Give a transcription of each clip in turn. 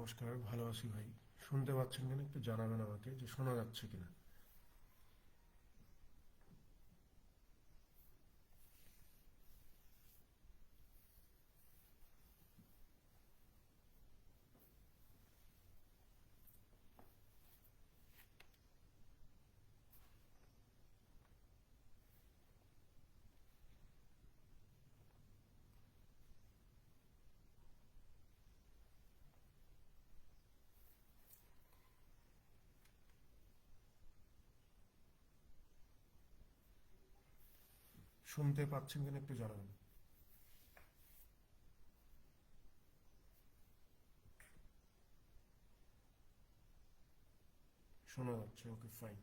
নমস্কার, ভালো আছি ভাই। শুনতে পাচ্ছেন কিনা একটু জানাবেন আমাকে যে শোনা যাচ্ছে কিনা। শুনতে পাচ্ছেন কিনা একটু জানাবেন। শোনা যাচ্ছে, ওকে ফাইন।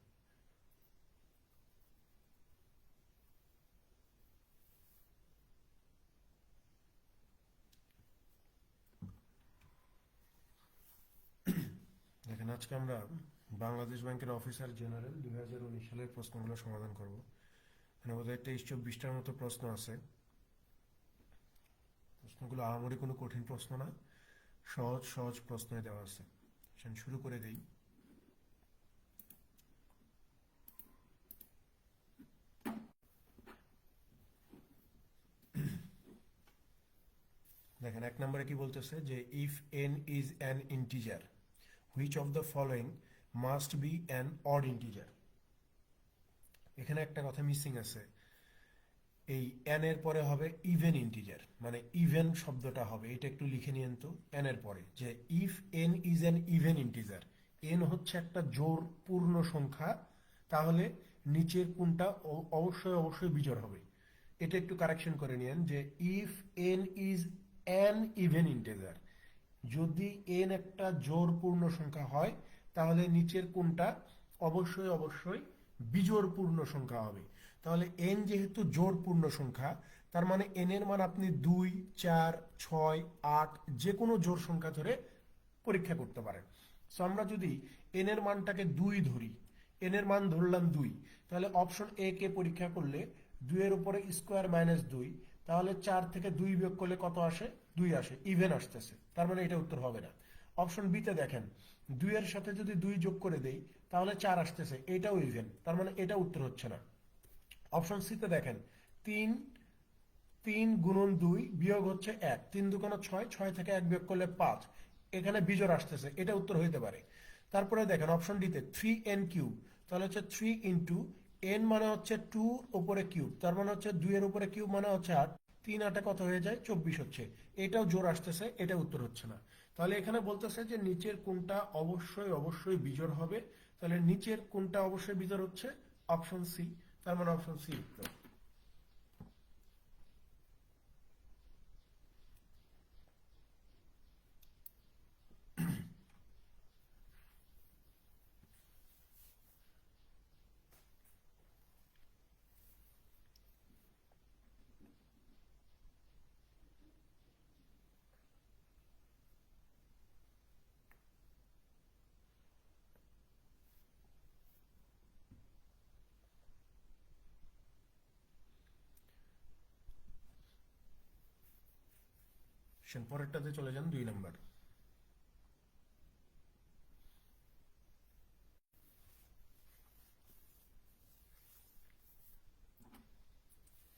দেখেন, আজকে আমরা বাংলাদেশ ব্যাংকের অফিসার জেনারেল 2019 সালের প্রশ্নগুলো সমাধান করব। এখানে বোধহয় 23-24টার মতো প্রশ্ন আছে। প্রশ্নগুলো আহামরি কোনো কঠিন প্রশ্ন না, সহজ সহজ প্রশ্নই দেওয়া আছে। শুরু করে দেই। দেখেন, এক নম্বরে কি বলতেছে যে if N is an integer which of the following must be an odd integer. এখানে একটা কথা মিসিং আছে। এই এন এর পরে হবে ইভেন ইন্টিজার, মানে ইভেন শব্দটা হবে, এটা একটু লিখে নিয়েন তো। এন এর পরে যে if N is an even integer, N হচ্ছে একটা জোড় পূর্ণ সংখ্যা, তাহলে নিচের কোনটা অবশ্যই অবশ্যই বিজোড় হবে। এটা একটু কারেকশন করে নিয়েন যে if N is an even integer, যদি এন একটা জোড় পূর্ণ সংখ্যা হয় তাহলে নিচের কোনটা অবশ্যই অবশ্যই বিজোড় পূর্ণ সংখ্যা হবে। তাহলে এন যেহেতু জোড় পূর্ণ সংখ্যা, তার মানে এন এর মান আপনি 2, 4, 6, 8 যে কোনো জোড় সংখ্যা ধরে পরীক্ষা করতে পারেন। সো আমরা যদি এন এর মানটাকে 2 ধরি, এন এর মান ধরলাম 2, তাহলে অপশন এ কে পরীক্ষা করলে 2 এর উপরে স্কোয়ার মাইনাস 2, তাহলে 4 থেকে 2 বিয়োগ করলে কত আসে? 2 আসে, ইভেন আসতেছে, তার মানে এটা উত্তর হবে না। অপশন বিতে দেখেন, 2 এর সাথে যদি 2 যোগ করে দেই তাহলে 4 আসতেছে, এটাও ইভেন, তার মানে এটা উত্তর হচ্ছে না। অপশন সিতে দেখেন, 3 3 গুণন 2 বিয়োগ হচ্ছে 1, 3 দুগুণে 6, 6 থেকে 1 বিয়োগ করলে 5, এখানে বিজোড় আসতেছে, এটা উত্তর হইতে পারে। তারপরে দেখেন অপশন ডিতে 3n কিউব, তাহলে হচ্ছে 3 ইন্টু n মানে হচ্ছে 2 উপরে কিউব, তার মানে হচ্ছে 2 এর উপরে কিউব মানে হচ্ছে 8, 3 8 কত হয়ে যায়? 24 হচ্ছে। এটাও জোর আসতেছে, এটা উত্তর হচ্ছে না। তাহলে এখানে বলতেছে যে নিচের কোনটা অবশ্যই অবশ্যই বিজোড় হবে, তাহলে নিচের কোনটা অবশ্যই বিজোড় হচ্ছে? অপশন সি, তার মানে অপশন সি উত্তর। পরেরটাতে চলে যান, 2 নম্বর।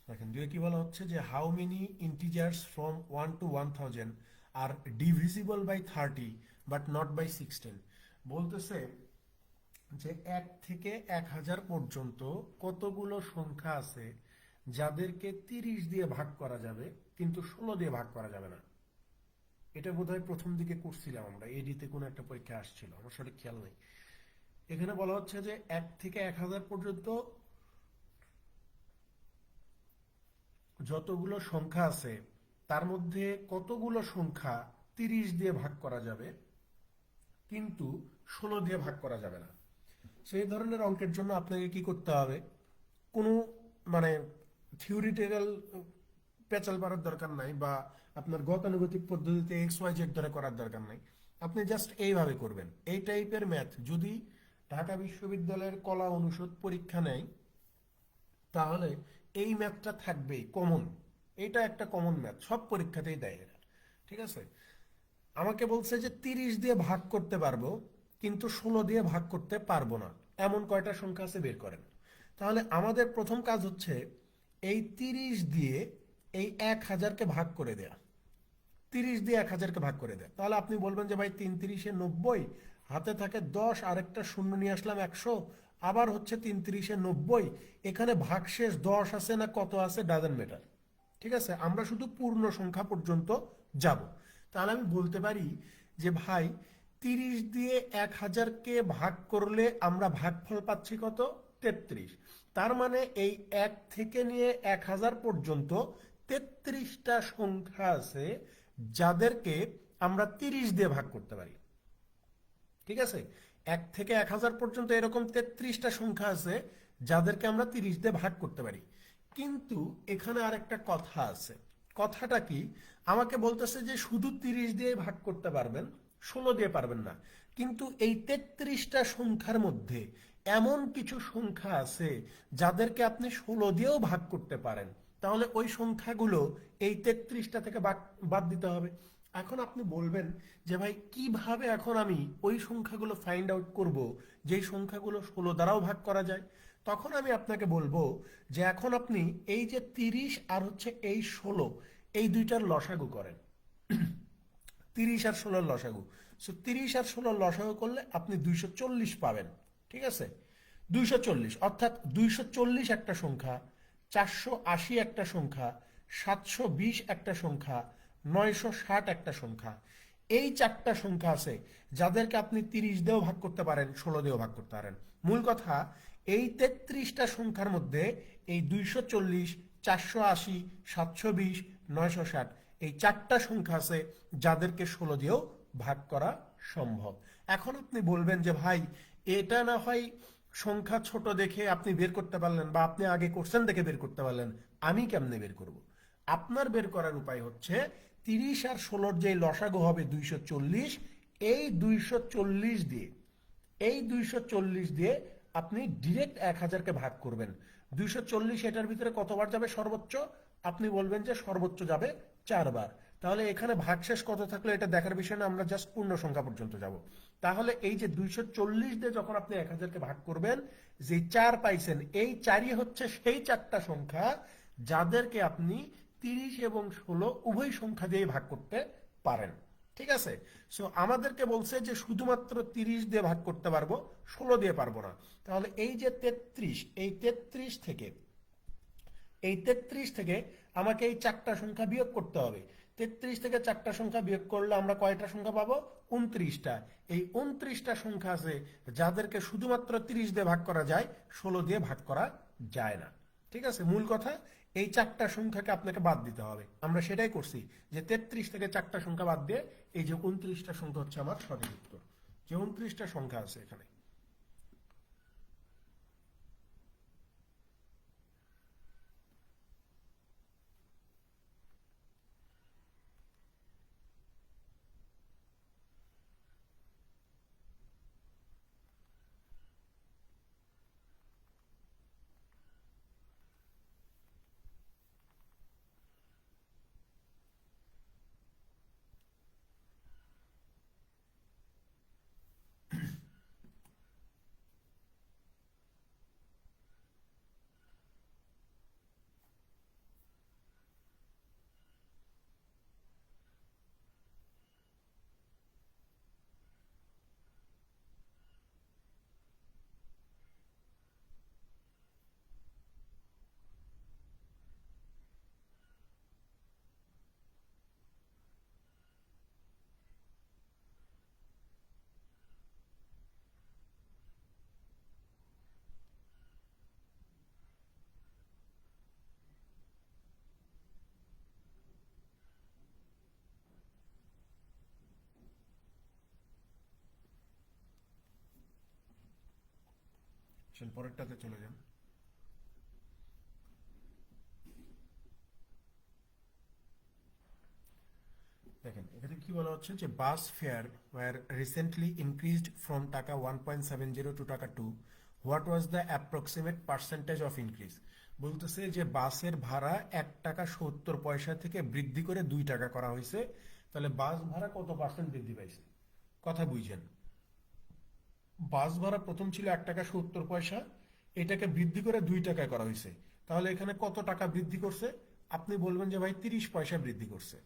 দেখেন, দুয়ে কি বলা হচ্ছে যে how many integers from 1 to 1000 আর divisible by 30 but not by 16। বলতেছে যে 1 থেকে 1000 পর্যন্ত কতগুলো সংখ্যা আছে যাদেরকে 30 দিয়ে ভাগ করা যাবে কিন্তু 16 দিয়ে ভাগ করা যাবে না। এটা বোধহয় প্রথম দিকে করছিলাম আমরা, এডিতে কোনো একটা পরীক্ষা আসছিল, আমার সঠিক খেয়াল নেই। এখানে বলা হচ্ছে যে 1 থেকে 1000 পর্যন্ত যতগুলো সংখ্যা আছে তার মধ্যে কতগুলো সংখ্যা 30 দিয়ে ভাগ করা যাবে কিন্তু 16 দিয়ে ভাগ করা যাবে না। সেই ধরনের অঙ্কের জন্য আপনাকে কি করতে হবে? কোনো মানে থিওরিটিক্যাল পেঁচাল পারার দরকার নাই, বা আপনার গতানুগতিক পদ্ধতিতে এক্স ওয়াই জেড ধরে করার দরকার নাই। আপনি জাস্ট এইভাবে করবেন। এই টাইপের ম্যাথ যদি ঢাকা বিশ্ববিদ্যালয়ের কলা অনুষদ পরীক্ষা নেয় তাহলে এই ম্যাথটা থাকবেই কমন। এটা একটা কমন ম্যাথ, সব পরীক্ষাতেই দেয় এরা। ঠিক আছে? আমাকে বলছে যে 30 দিয়ে ভাগ করতে পারবো কিন্তু 16 দিয়ে ভাগ করতে পারবো না, এমন কয়টা সংখ্যা আছে বের করেন। তাহলে আমাদের প্রথম কাজ হচ্ছে এই 30 দিয়ে এই 1000কে ভাগ করে দেয়া। 30 দিয়ে 1000কে ভাগ করে দেয়, তাহলে আপনি বলবেন যে ভাই 3 30 90, হাতে থাকে 10, আরেকটা শূন্য নিয়ে আসলাম 100, আবার হচ্ছে 3 30 90, এখানে ভাগশেষ 10 আছে না কত আছে ডাজন্ট ম্যাটার। ঠিক আছে, আমরা শুধু পূর্ণ সংখ্যা পর্যন্ত যাব। তাহলে আমি বলতে পারি যে ভাই 30 দিয়ে 1000কে ভাগ করলে আমরা ভাগফল পাচ্ছি কত, 33। তার মানে এই 1 থেকে নিয়ে 1000 পর্যন্ত 33টা সংখ্যা আছে যাদেরকে আমরা 30 দিয়ে ভাগ করতে পারি। ঠিক আছে, 1 থেকে 1000 পর্যন্ত এরকম 33টা সংখ্যা আছে যাদেরকে আমরা 30 দিয়ে ভাগ করতে পারি। কিন্তু এখানে আরেকটা কথা আছে। কথাটা কি, আমাকে বলতেছে যে শুধু 30 দিয়ে ভাগ করতে পারবেন, 16 দিয়ে পারবেন না। কিন্তু এই 33টা সংখ্যার মধ্যে এমন কিছু সংখ্যা আছে যাদেরকে আপনি 16 দিয়েও ভাগ করতে পারেন। তাহলে ওই সংখ্যাগুলো এই 33টা থেকে বাদ দিতে হবে। এখন আপনি বলবেন যে ভাই কিভাবে এখন আমি ওই সংখ্যাগুলো ফাইন্ড আউট করব যেই সংখ্যাগুলো 16 দ্বারাও ভাগ করা যায়। তখন আমি আপনাকে বলবো যে এখন আপনি এই যে 30 আর হচ্ছে এই 16, এই দুইটার লসাগু করেন। 30 আর 16 লসাগু, সো 30 আর 16 লসাগু করলে আপনি 240 পাবেন। ঠিক আছে, 240 অর্থাৎ 240 একটা সংখ্যা, 480 একটা সংখ্যা, 720 একটা সংখ্যা, 960 একটা সংখ্যা, এই চারটা সংখ্যা আছে যাদেরকে আপনি 30 দিয়েও ভাগ করতে পারেন, 16 দিয়েও ভাগ করতে পারেন। মূল কথা, এই 33টা সংখ্যার মধ্যে এই 240, 480, 720, 960 এই চারটা সংখ্যা আছে যাদেরকে 16 দিয়েও ভাগ করা সম্ভব। এখন আপনি বলবেন যে ভাই এটা না হয় সংখ্যা ছোট দেখে আপনি বের করতে পারলেন, বা আপনি আগে কোশ্চেন দেখে বের করতে পারলেন, আমি কেমনে বের করব? আপনার বের করার উপায় হচ্ছে 30 আর 16-র যে লসাগু হবে 240, এই 240 দিয়ে আপনি ডিরেক্ট 1000কে ভাগ করবেন। 240 এটার ভিতরে কতবার যাবে সর্বোচ্চ? আপনি বলবেন যে সর্বোচ্চ যাবে 4 বার। তাহলে এখানে ভাগশেষ কত থাকলো এটা দেখার বিষয় না, আমরা জাস্ট পূর্ণ সংখ্যা পর্যন্ত যাব। তাহলে এই যে 240 দিয়ে যখন আপনি 1000কে ভাগ করবেন, যে 4 পাইছেন, এই 4ই হচ্ছে সেই চারটা সংখ্যা যাদেরকে আপনি 30 এবং 16 উভয় সংখ্যা দিয়ে ভাগ করতে পারেন। ঠিক আছে, সো আমাদেরকে বলছে যে শুধুমাত্র 30 দিয়ে ভাগ করতে পারবো, 16 দিয়ে পারবো না। তাহলে এই যে 33, এই 33 থেকে আমাকে এই চারটা সংখ্যা বিয়োগ করতে হবে। 33 থেকে চারটা সংখ্যা বিয়োগ করলে আমরা কয়টা সংখ্যা পাবো? 29টা। এই 29টা সংখ্যা আছে যাদেরকে শুধুমাত্র 30 দিয়ে ভাগ করা যায়, 16 দিয়ে ভাগ করা যায় না। ঠিক আছে, মূল কথা এই চারটা সংখ্যাকে আপনাকে বাদ দিতে হবে। আমরা সেটাই করছি যে 33 থেকে চারটা সংখ্যা বাদ দিয়ে এই যে 29টা সংখ্যা হচ্ছে আমার সঠিক উত্তর। যে 29টা সংখ্যা আছে এখানে। পরেরটাতে চলে যান। দেখেন এখানে কি বলা হচ্ছে যে bus fare were recently increased from টাকা 1.70 টু টাকা 2, what was the approximate percentage of increase? বলতেছে যে বাসের ভাড়া 1 টাকা 70 পয়সা থেকে বৃদ্ধি করে 2 টাকা করা হয়েছে, তাহলে বাস ভাড়া কত পার্সেন্ট বৃদ্ধি পাইছে? কথা বুঝছেন? বাস ভাড়া প্রথম ছিল 1 টাকা 70 পয়সা, এটাকে বৃদ্ধি করে 2 টাকায় করা হয়েছে, তাহলে এখানে কত টাকা বৃদ্ধি করছে? আপনি বলবেন যে ভাই 30 পয়সা বৃদ্ধি করছে।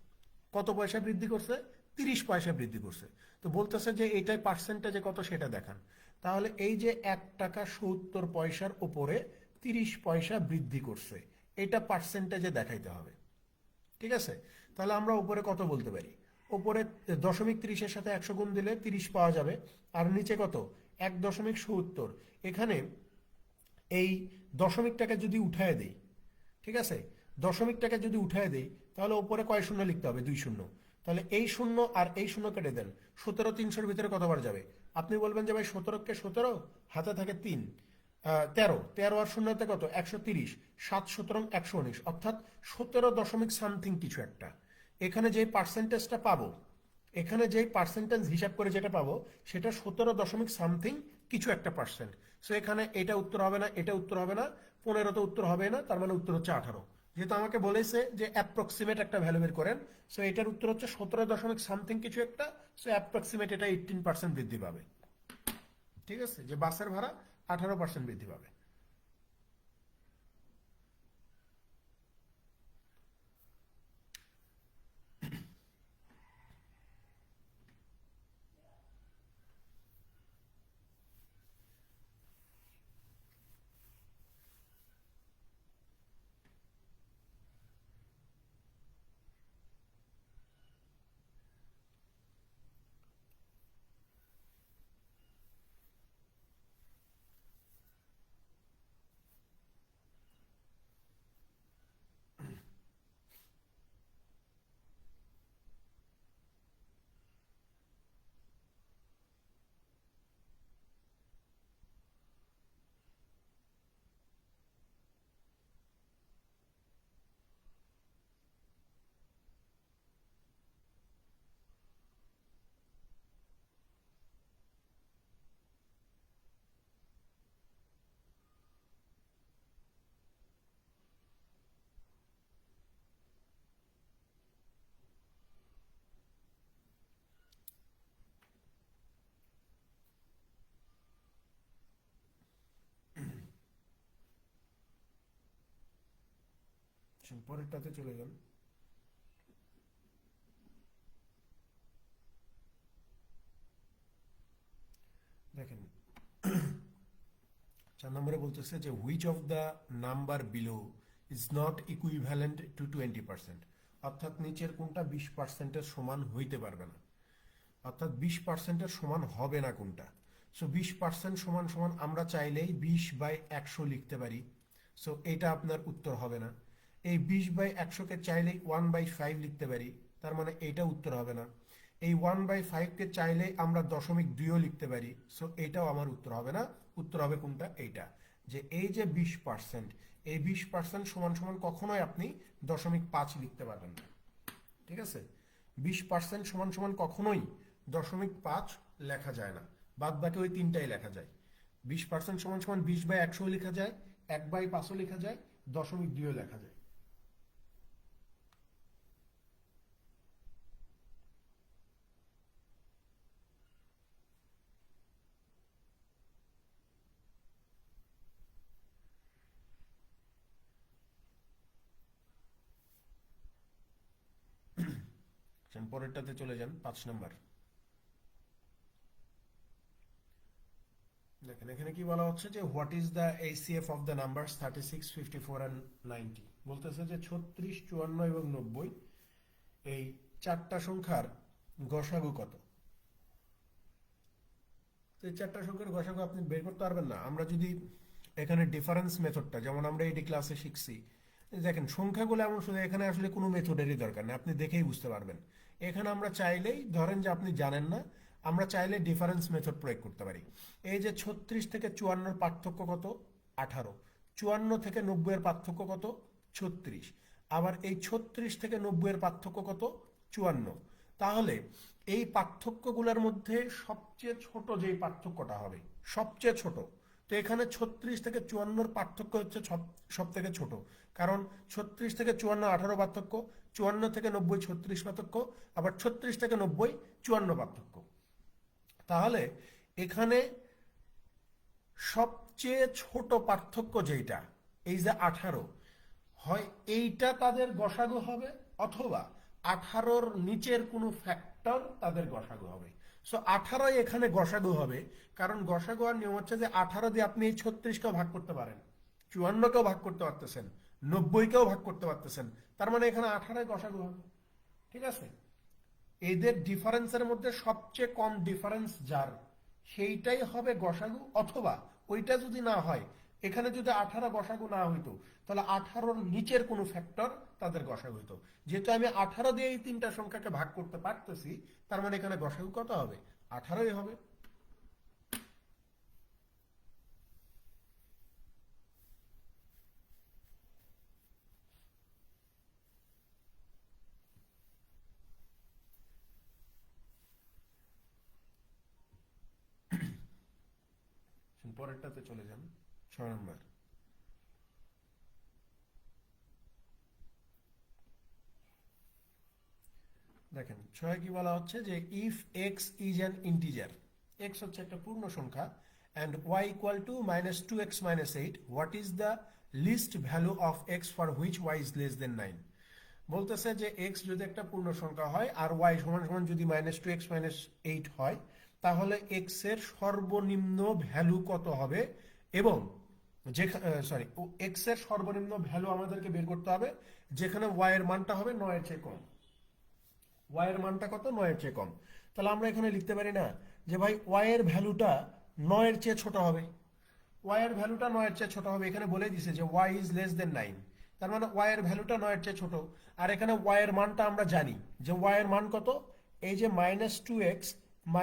কত পয়সা বৃদ্ধি করছে? 30 পয়সা বৃদ্ধি করছে। তো বলতেছে যে এইটাই পার্সেন্টেজে কত সেটা দেখান। তাহলে এই যে 1 টাকা 70 পয়সার উপরে 30 পয়সা বৃদ্ধি করছে, এটা পার্সেন্টেজে দেখাইতে হবে। ঠিক আছে? তাহলে আমরা উপরে কত বলতে পারি? উপরে 0.30-এর সাথে 100 গুণ দিলে 30 পাওয়া যাবে, আর নিচে কত? 1.70। এখানে এই দশমিকটাকে যদি উঠায় দেই, ঠিক আছে, দশমিকটাকে যদি উঠায় দেই, তাহলে উপরে কয় শূন্য লিখতে হবে? 2 শূন্য। তাহলে এই শূন্য আর এই শূন্য কেটে দেন, 17 300-র ভিতরে কতবার যাবে? আপনি বলবেন যে ভাই 17কে 17, হাতে থাকে 3, 13, 13 আর শূন্যতে কত? 130, 7 17 119, অর্থাৎ 17 দশমিক সামথিং কিছু একটা। এখানে যে পার্সেন্টেজটা পাবো, এখানে যে পার্সেন্টেজ হিসাব করে যেটা পাবো, সেটা 17 দশমিক সামথিং কিছু একটা পার্সেন্ট। সো এখানে এটা উত্তর হবে না, এটা উত্তর হবে না, 15 তো উত্তর হবে না, তার মানে উত্তর হচ্ছে 18। যেহেতু আমাকে বলেছে যে অ্যাপ্রক্সিমেট একটা ভ্যালু বের করেন, সো এটার উত্তর হচ্ছে 17 দশমিক সামথিং কিছু একটা। সো অ্যাপ্রক্সিমেট এটা 18% বৃদ্ধি পাবে। ঠিক আছে, যে বাসের ভাড়া 18% বৃদ্ধি পাবে। পরেরটাতে চলে যান। দেখেন, 4 নম্বরে বলতেছে যে which of the number below is not equivalent to 20%, অর্থাৎ নিচের কোনটা 20%-এর সমান হইতে পারবে না, অর্থাৎ 20%-এর সমান হবে না কোনটা। সো 20% সমান সমান আমরা চাইলেই 20/100 লিখতে পারি, সো এটা আপনার উত্তর হবে না। এই 20/100-কে চাইলেই 1/5 লিখতে পারি, তার মানে এইটা উত্তর হবে না। এই 1/5-কে চাইলে আমরা 0.2ও লিখতে পারি, সো এটাও আমার উত্তর হবে না। উত্তর হবে কোনটা? এইটা, যে এই যে 20%, এই 20% সমান সমান কখনোই আপনি 0.5 লিখতে পারবেন না। ঠিক আছে, 20% সমান সমান কখনোই 0.5 লেখা যায় না, বাদ বাকি ওই তিনটাই লেখা যায়। 20% সমান সমান 20/100 লেখা যায়, 1/5ও লেখা যায়, 0.2ও লেখা যায়। পরেরটাতে চলে যান, 5 নম্বর। দেখেন এখানে কি বলা হচ্ছে যে what is the HCF of the numbers 36, 54 and 90। বলতেছে যে 36, 54 এবং 90 এই চারটা সংখ্যার গসাগু কত? তো এই চারটা সংখ্যার গসাগু আপনি বের করতে পারবেন না। আমরা যদি এখানে ডিফারেন্স মেথডটা, যেমন আমরা এটি ক্লাসে শিখছি, দেখেন সংখ্যাগুলো এমন, শুধু এখানে আসলে কোনো মেথডেরই দরকার নেই, আপনি দেখেই বুঝতে পারবেন। এখানে আমরা চাইলেই, ধরেন যে আপনি জানেন না, আমরা চাইলে ডিফারেন্স মেথড প্রয়োগ করতে পারি। এই যে 36 থেকে 54-এর পার্থক্য কত? 18। 54 থেকে 90-এর পার্থক্য কত? 36। আবার এই 36 থেকে 90-এর পার্থক্য কত? 54। তাহলে এই পার্থক্যগুলোর মধ্যে সবচেয়ে ছোট যেই পার্থক্যটা হবে, সবচেয়ে ছোট, তো এখানে 36 থেকে 54 পার্থক্য হচ্ছে সব থেকে ছোট, কারণ 36 থেকে 54 18 পার্থক্য, 54 থেকে 90 36 পার্থক্য, আবার 36 থেকে 90 54 পার্থক্য। তাহলে এখানে সবচেয়ে ছোট পার্থক্য যেটা, এই যে 18, হয় এইটা তাদের গসাগু হবে, অথবা 18-র নিচের কোনো ফ্যাক্টর তাদের গসাগু হবে। সো 18 এখানে গসাগু হবে, কারণ গসাগু আর নিয়ম হচ্ছে যে 18 দিয়ে আপনি এই 36কেও ভাগ করতে পারেন, 54কেও ভাগ করতে পারতেছেন, 90কেও ভাগ করতে পারতেছেন, তার মানে এখানে 18 গসাগু হবে। ঠিক আছে, এদের ডিফারেন্সের মধ্যে সবচেয়ে কম ডিফারেন্স যার, সেইটাই হবে গসাগু, অথবা ওইটা যদি না হয়, এখানে যদি 18 গসাগু না হইতো, তাহলে 18-র নিচের কোনো ফ্যাক্টর তাদের গসাগু হইতো। যেহেতু আমি 18 দিয়ে এই তিনটা সংখ্যাকে ভাগ করতে পারতেছি, তার মানে এখানে গসাগু কত হবে? 18ই হবে। পরেরটাতে চলে যান, 6 নম্বর। দেখেন 6 কি বলা হচ্ছে যে if x is an integer, x হচ্ছে একটা পূর্ণ সংখ্যা, and y equal to -2x - 8, what is the least value of x for which y is less than 9। বলতেছে যে এক্স যদি একটা পূর্ণ সংখ্যা হয় আর ওয়াই সমান সমান যদি -2x - 8 হয়, তাহলে এক্স এর সর্বনিম্ন ভ্যালু কত হবে, এবং সরি, এক্স এর সর্বনিম্ন ভ্যালু আমাদেরকে বের করতে হবে যেখানে ওয়াই এর মানটা হবে 9 এর চেয়ে কম। ওয়াই এর মানটা কত? 9 এর চেয়ে কম। তাহলে আমরা এখানে লিখতে পারি না যে ভাই ওয়াই এর ভ্যালুটা 9 এর চেয়ে ছোট হবে? ওয়াই এর ভ্যালুটা 9 এর চেয়ে ছোট হবে, এখানে বলে দিছে যে ওয়াই ইজ লেস দেন 9, তার মানে ওয়াই এর ভ্যালুটা 9 এর চেয়ে ছোট। আর এখানে ওয়াই এর মানটা আমরা জানি যে ওয়াই এর মান কত, এই যে -2x -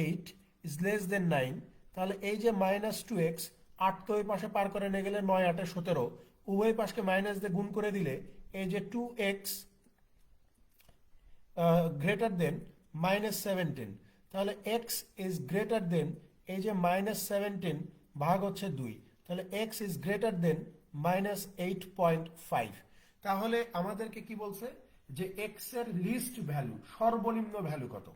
8 ইজ লেস দেন 9, তাহলে এই যে -2x, 8 তো ওই পাশে পার করে নিয়ে গেলে 9 8 17, উভয় পাশকে মাইনাস দিয়ে গুণ করে দিলে এই যে 2x গ্রেটার দেন -17, তাহলে এক্স ইজ গ্রেটার দেন এই যে -17 ভাগ হচ্ছে 2, তাহলে এক্স ইজ গ্রেটার দেন -8.5। তাহলে আমাদেরকে কি বলছে যে এক্স এর লিস্ট ভ্যালু, সর্বনিম্ন ভ্যালু কত,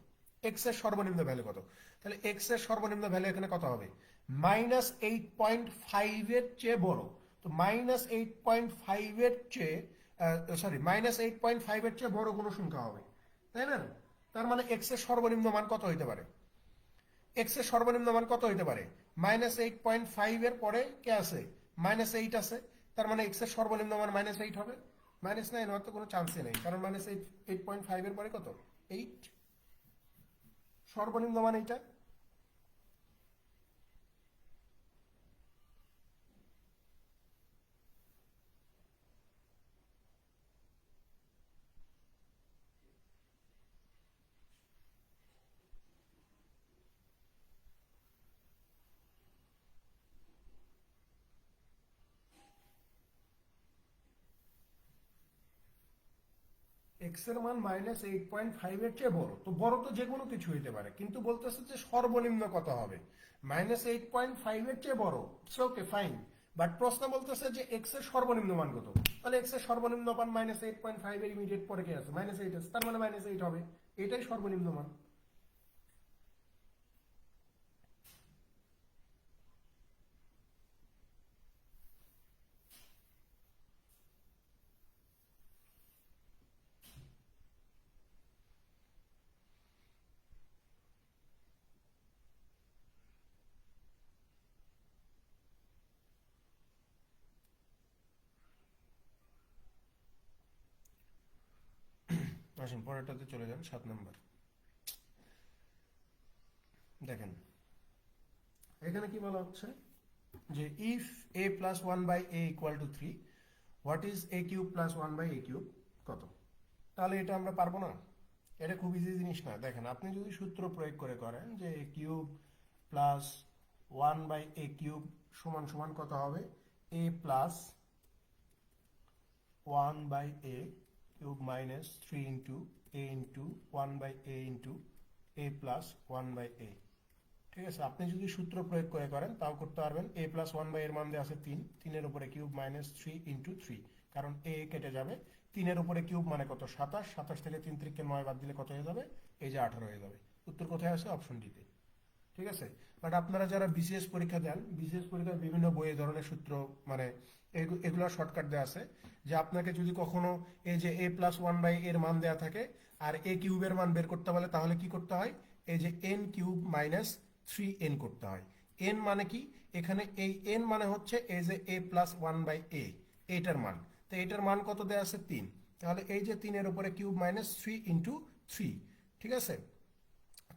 এক্স এর সর্বনিম্ন ভ্যালু কত। তাহলে এক্স এর সর্বনিম্ন ভ্যালু এখানে কত হবে? -8.5 এর চেয়ে বড়। তো -8.5 এর চেয়ে সরি -8.5 এর চেয়ে বড় কোনো সংখ্যা হবে, তাই না? তার মানে এক্স এর সর্বনিম্ন মান কত হইতে পারে? এক্স এর সর্বনিম্ন মান কত হইতে পারে? -8.5 এর পরে কে আছে? -8 আছে, তার মানে এক্স এর সর্বনিম্ন মান -8 হবে। -9 হওয়ার তো কোনো চান্সই নেই, কারণ -8.5 এর পরে কত? 8, সর্বনিম্ন মান এইটা। এক্স এর মান -8.5 এর চেয়ে বড়, তো বড় তো যে কোনো কিছু হইতে পারে, কিন্তু বলতেছে যে সর্বনিম্ন কত হবে? -8.5 এর চেয়ে বড়, ওকে ফাইন, বাট প্রশ্ন বলতেছে যে এক্স এর সর্বনিম্ন মান কত। তাহলে এক্স এর সর্বনিম্ন মান -8.5 এর ইমিডিয়েট পরে কি আছে? -8 আছে, তার মানে -8 হবে, এটাই সর্বনিম্ন মান। আসুন পরেরটাতে চলে যান, 7 নম্বর। দেখেন এখানে কি বলা হচ্ছে যে if a + 1/a = 3, what is a³ + 1/a³ কত? তাহলে এটা আমরা পারবো না, এটা খুব ইজি জিনিস না। দেখেন আপনি যদি সূত্র প্রয়োগ করে করেন যে a³ + 1/a³ সমান সমান কত হবে? a + 1/a³ - 3 * a * 1/a * a + 1/a। ঠিক আছে, আপনি যদি সূত্র প্রয়োগ করে করেন তাও করতে পারবেন। a প্লাস ওয়ান বাই এর মান দেওয়া আছে 3, 3-এর উপরে কিউব মাইনাস 3 ইন্টু 3, কারণ a কেটে যাবে। 3-এর উপরে কিউব মানে কত? 27, 27 থেকে 3 3-কে 9 বাদ দিলে কত হয়ে যাবে? এই যে 18 হয়ে যাবে। উত্তর কোথায় আছে? অপশন ডিতে। ঠিক আছে, বাট আপনারা যারা বিসিএস পরীক্ষা দেন, বিসিএস পরীক্ষার বিভিন্ন বইয়ে ধরনের সূত্র মানে এগুলো শর্টকাট দেওয়া আছে, যে আপনাকে যদি কখনো এই যে a প্লাস ওয়ান বাই এর মান দেওয়া থাকে আর a কিউবের মান বের করতে বলে, তাহলে কি করতে হয়? এই যে n কিউব মাইনাস 3n করতে হয়। n মানে কি? এখানে এই n মানে হচ্ছে এই যে a প্লাস ওয়ান বাই এ, এইটার মান। তো এইটার মান কত দেওয়া আছে? 3। তাহলে এই যে 3-এর উপরে কিউব মাইনাস 3 ইন্টু 3। ঠিক আছে,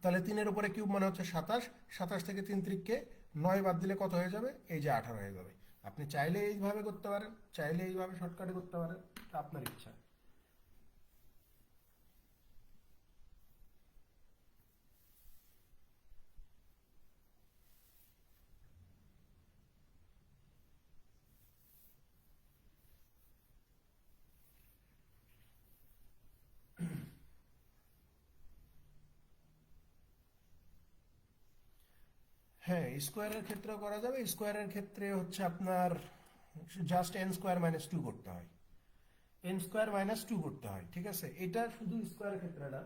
তাহলে 3-এর উপরে কিউব মানে হচ্ছে 27, 27 থেকে 3 3-কে 9 বাদ দিলে কত হয়ে যাবে? এই যে 18 হয়ে যাবে। আপনি চাইলে এইভাবে করতে পারেন, চাইলে এইভাবে শর্টকাটে করতে পারেন, আপনার ইচ্ছা। হ্যাঁ, স্কোয়ারের ক্ষেত্রেও করা যাবে। স্কোয়ারের ক্ষেত্রে হচ্ছে আপনার just n square minus two করতে হয়, এন স্কোয়ার মাইনাস টু করতে হয়। ঠিক আছে, এটা শুধু স্কোয়ারের ক্ষেত্রে না,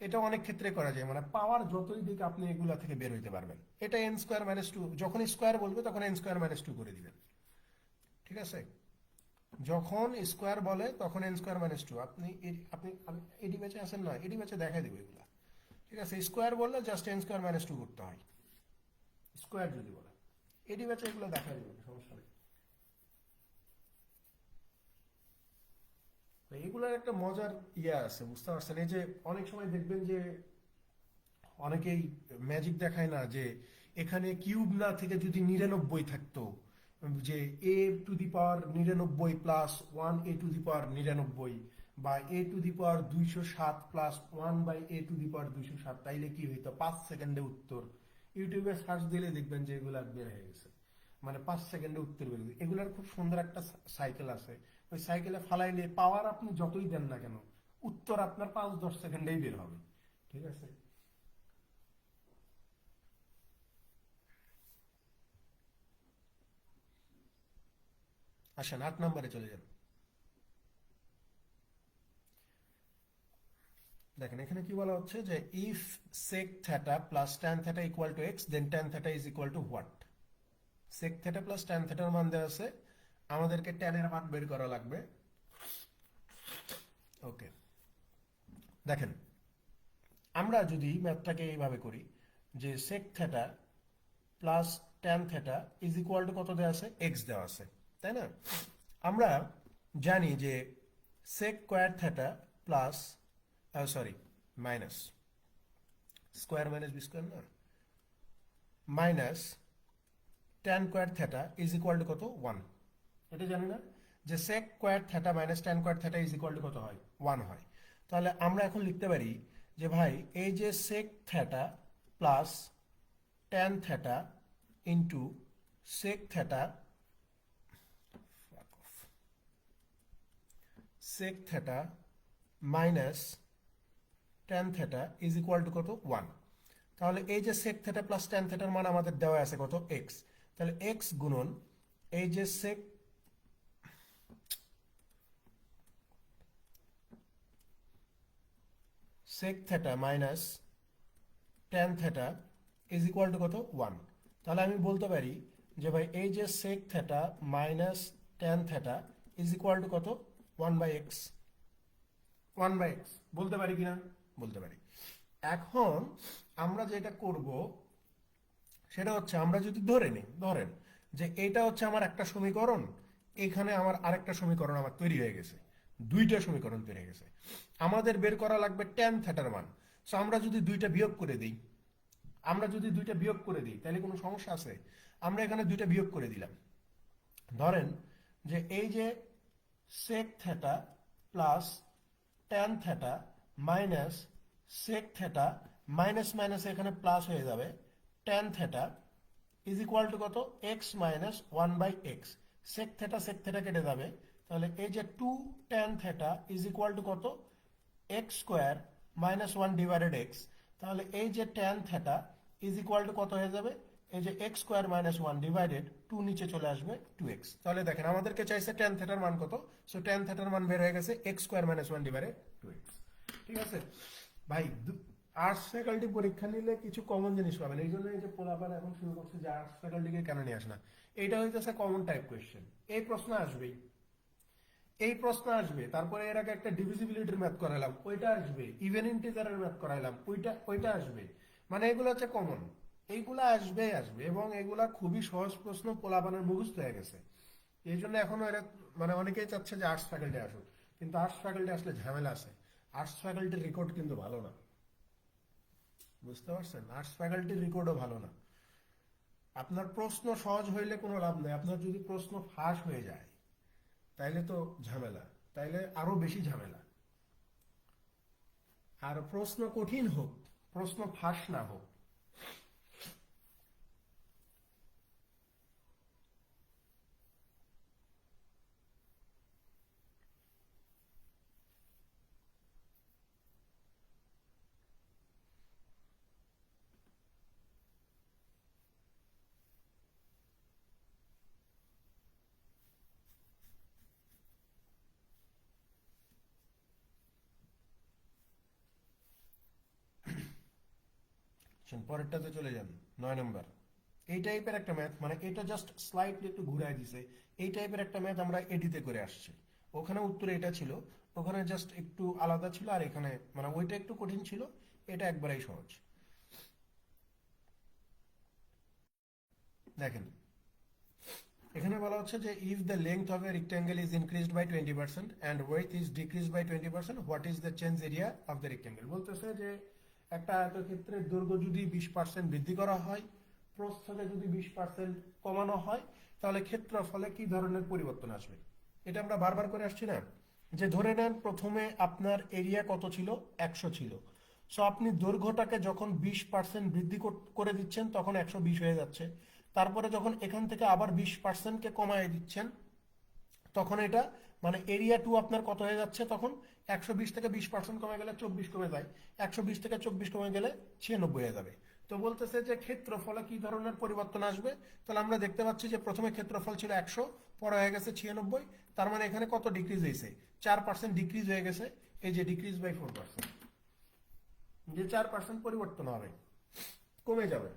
এটা অনেক ক্ষেত্রে করা যায়। মানে পাওয়ার যতই দিক আপনি এগুলা থেকে বের হইতে পারবেন। এটা এন স্কোয়ার মাইনাস টু, যখন স্কোয়ার বলবে তখন এন স্কোয়ার মাইনাস টু করে দিবেন। ঠিক আছে, যখন স্কোয়ার বলে তখন এন স্কোয়ার মাইনাস টু। আপনি এডি ব্যাচে আসেন না, এডি ব্যাচে দেখাই দেবো এগুলা। ঠিক আছে, স্কোয়ার বললে just n square minus two করতে হয়, স্কোয়ার যদি বলে। এডি ব্যাচে এগুলো দেখাই দেবো, সমস্যা নেই। তো এগুলোর একটা মজার ইয়ে আছে, বুঝতে পারছেন? এই যে অনেক সময় দেখবেন যে অনেকেই ম্যাজিক দেখায় না, যে এখানে কিউব না থেকে যদি 99 থাকতো, যে a to the power 99 plus one a to the power 99, বা a to the power 207 plus one by a to the power 207, তাইলে কি হইতো? 5 সেকেন্ডে উত্তর। ইউটিউবে সার্চ দিলে দেখবেন যে এগুলা বের হয়ে গেছে, মানে 5 সেকেন্ডে উত্তর বের হয়ে গেছে। এগুলার খুব সুন্দর একটা সাইকেল আছে, ওই সাইকেলে ফালাইলে পাওয়ার আপনি যতই দেন না কেন, উত্তর আপনার 5-10 সেকেন্ডেই বের হবে। ঠিক আছে, আসেন 8 নম্বরে চলে যান। দেখেন এখানে কি বলা হচ্ছে, যে if sec theta plus tan theta equal to এক্স, then tan theta is equal to what? sec theta plus tan theta এর মান দেওয়া আছে, আমাদেরকে tan এর মান বের করা লাগবে। ওকে, দেখেন আমরা যদি ম্যাথটাকে এইভাবে করি, যে sec theta plus tan theta is equal to কত দেওয়া আছে? এক্স দেওয়া আছে, তাই না? আমরা জানি যে sec square theta plus, sorry, minus square minus B square না, minus tan square theta is equal to কত? 1। এটা জানি না, যে sec square theta minus tan square theta is equal to কত হয়? 1 হয়। তাহলে আমরা এখন লিখতে পারি যে ভাই এই যে sec theta plus tan theta into sec theta, sec theta minus tan theta is equal to কত? 1। তাহলে এই যে সেক থ্যাটা প্লাস ট্যান থ্যাটার মান আমাদের দেওয়া আছে কত? এক্স। তাহলে এক্স গুণন এই যে sec sec theta minus tan theta is equal to কত? 1। তাহলে আমি বলতে পারি যে ভাই এই যে sec theta minus tan theta is equal to কত? 1/x। 1/x বলতে পারি কিনা? বলতে পারি। এখন আমরা যেটা করব সেটা হচ্ছে, আমরা যদি ধরে নিই, ধরেন যে এটা হচ্ছে আমার একটা সমীকরণ, এখানে আমার আরেকটা সমীকরণ আমার তৈরি হয়ে গেছে, দুইটা সমীকরণ তৈরি হয়ে গেছে। আমাদের বের করা লাগবে ট্যান থ্যাটার মান। সো আমরা যদি দুইটা বিয়োগ করে দিই, তাহলে কোনো সমস্যা আছে? আমরা এখানে দুইটা বিয়োগ করে দিলাম। ধরেন যে এই যে sec theta plus tan theta minus sec theta, minus minus এখানে প্লাস হয়ে যাবে, tan theta is equal to কত? X minus 1/x। Sec theta কেটে যাবে, তাহলে এই যে 2 tan theta is equal to কত? X square minus 1 divided X. তাহলে এই যে tan theta is equal to কত হয়ে যাবে, এই যে X square minus one divided to নিচে চলে আসবে 2x। তাহলে দেখেন আমাদেরকে চাইছে ট্যান থিটার মান কত, সো ট্যান থিটার মান বের হয়ে গেছে x square minus one divided 2x। ঠিক আছে ভাই, আর্টস ফ্যাকাল্টি পরীক্ষা নিলে কিছু কমন জিনিস পাবেন, এই জন্য এই যে পোলাপান এখন শুরু করছে যে আর্টস ফ্যাকাল্টিকে কেন নিয়ে আসে না। এইটা হইতেছে কমন টাইপ কোয়েশ্চেন, এই প্রশ্ন আসবেই, এই প্রশ্ন আসবে। তারপরে এর আগে একটা ডিভিজিবিলিটির ম্যাথ করাইলাম, ওইটা আসবে। ইভেন ইন্টিজারের ম্যাথ করাইলাম, ওইটা আসবে। মানে এগুলো হচ্ছে কমন, এইগুলা আসবে এবং এগুলা খুবই সহজ প্রশ্ন, পোলাপানের মুখস্থ হয়ে গেছে। এই জন্য এখন এরা মানে অনেকেই চাচ্ছে যে আর্টস ফ্যাকাল্টি আসুক, কিন্তু আর্টস ফ্যাকাল্টি আসলে ঝামেলা আছে। আর্টস ফ্যাকাল্টির রেকর্ড কিন্তু ভালো না, বুঝতে পারছেন? আর্টস ফ্যাকাল্টির রেকর্ডও ভালো না। আপনার প্রশ্ন সহজ হইলে কোনো লাভ নেই, আপনার যদি প্রশ্ন ফাঁস হয়ে যায় তাইলে তো ঝামেলা, তাইলে আরো বেশি ঝামেলা। আর প্রশ্ন কঠিন হোক, প্রশ্ন ফাঁস না হোক। পরেরটাতে চলে যান, 9 নম্বর। এই টাইপের একটা ম্যাথ, মানে এটা জাস্ট স্লাইডলি একটু ঘুরাই দিছে। এই টাইপের একটা ম্যাথ আমরা এডিতে করে আসছি, ওখানে উত্তর এটা ছিল, ওখানে জাস্ট একটু আলাদা ছিল, আর এখানে মানে ওইটা একটু কঠিন ছিল, এটা একবারেই সহজ। দেখেন এখানে বলা হচ্ছে যে if the length of a rectangle is increased by 20% and width is decreased by 20%, what is the change area of the rectangle. বলতেছে যে একটা আয়তক্ষেত্রের দৈর্ঘ্য যদি 20% বৃদ্ধি করা হয়, প্রস্থকে যদি 20% কমানো হয়, তাহলে ক্ষেত্রফলে কি ধরনের পরিবর্তন আসবে। এটা আমরা বারবার করে আসছি না, যে ধরে নেন প্রথমে আপনার এরিয়া কত ছিল, 100 ছিল। সো আপনি দৈর্ঘ্যটাকে যখন 20% বৃদ্ধি করে দিচ্ছেন তখন 120 হয়ে যাচ্ছে। তারপরে যখন এখান থেকে আবার 20%কে কমায় দিচ্ছেন, তখন এটা মানে এরিয়া টু আপনার কত হয়ে যাচ্ছে, তখন 120 থেকে 20% কমে গেলে 24 কমে যায়, 120 থেকে 24 কমে গেলে 96 হয়ে যাবে। তো বলতেছে যে ক্ষেত্রফলে কি ধরনের পরিবর্তন আসবে। তাহলে আমরা দেখতে পাচ্ছি যে প্রথমে ক্ষেত্রফল ছিল 100, পরে হয়ে গেছে 96, তার মানে এখানে কত ডিক্রিজ হয়েছে, 4% ডিক্রিজ হয়ে গেছে। এই যে ডিক্রিজ বাই 4%, যে 4% পরিবর্তন হবে, কমে যাবে।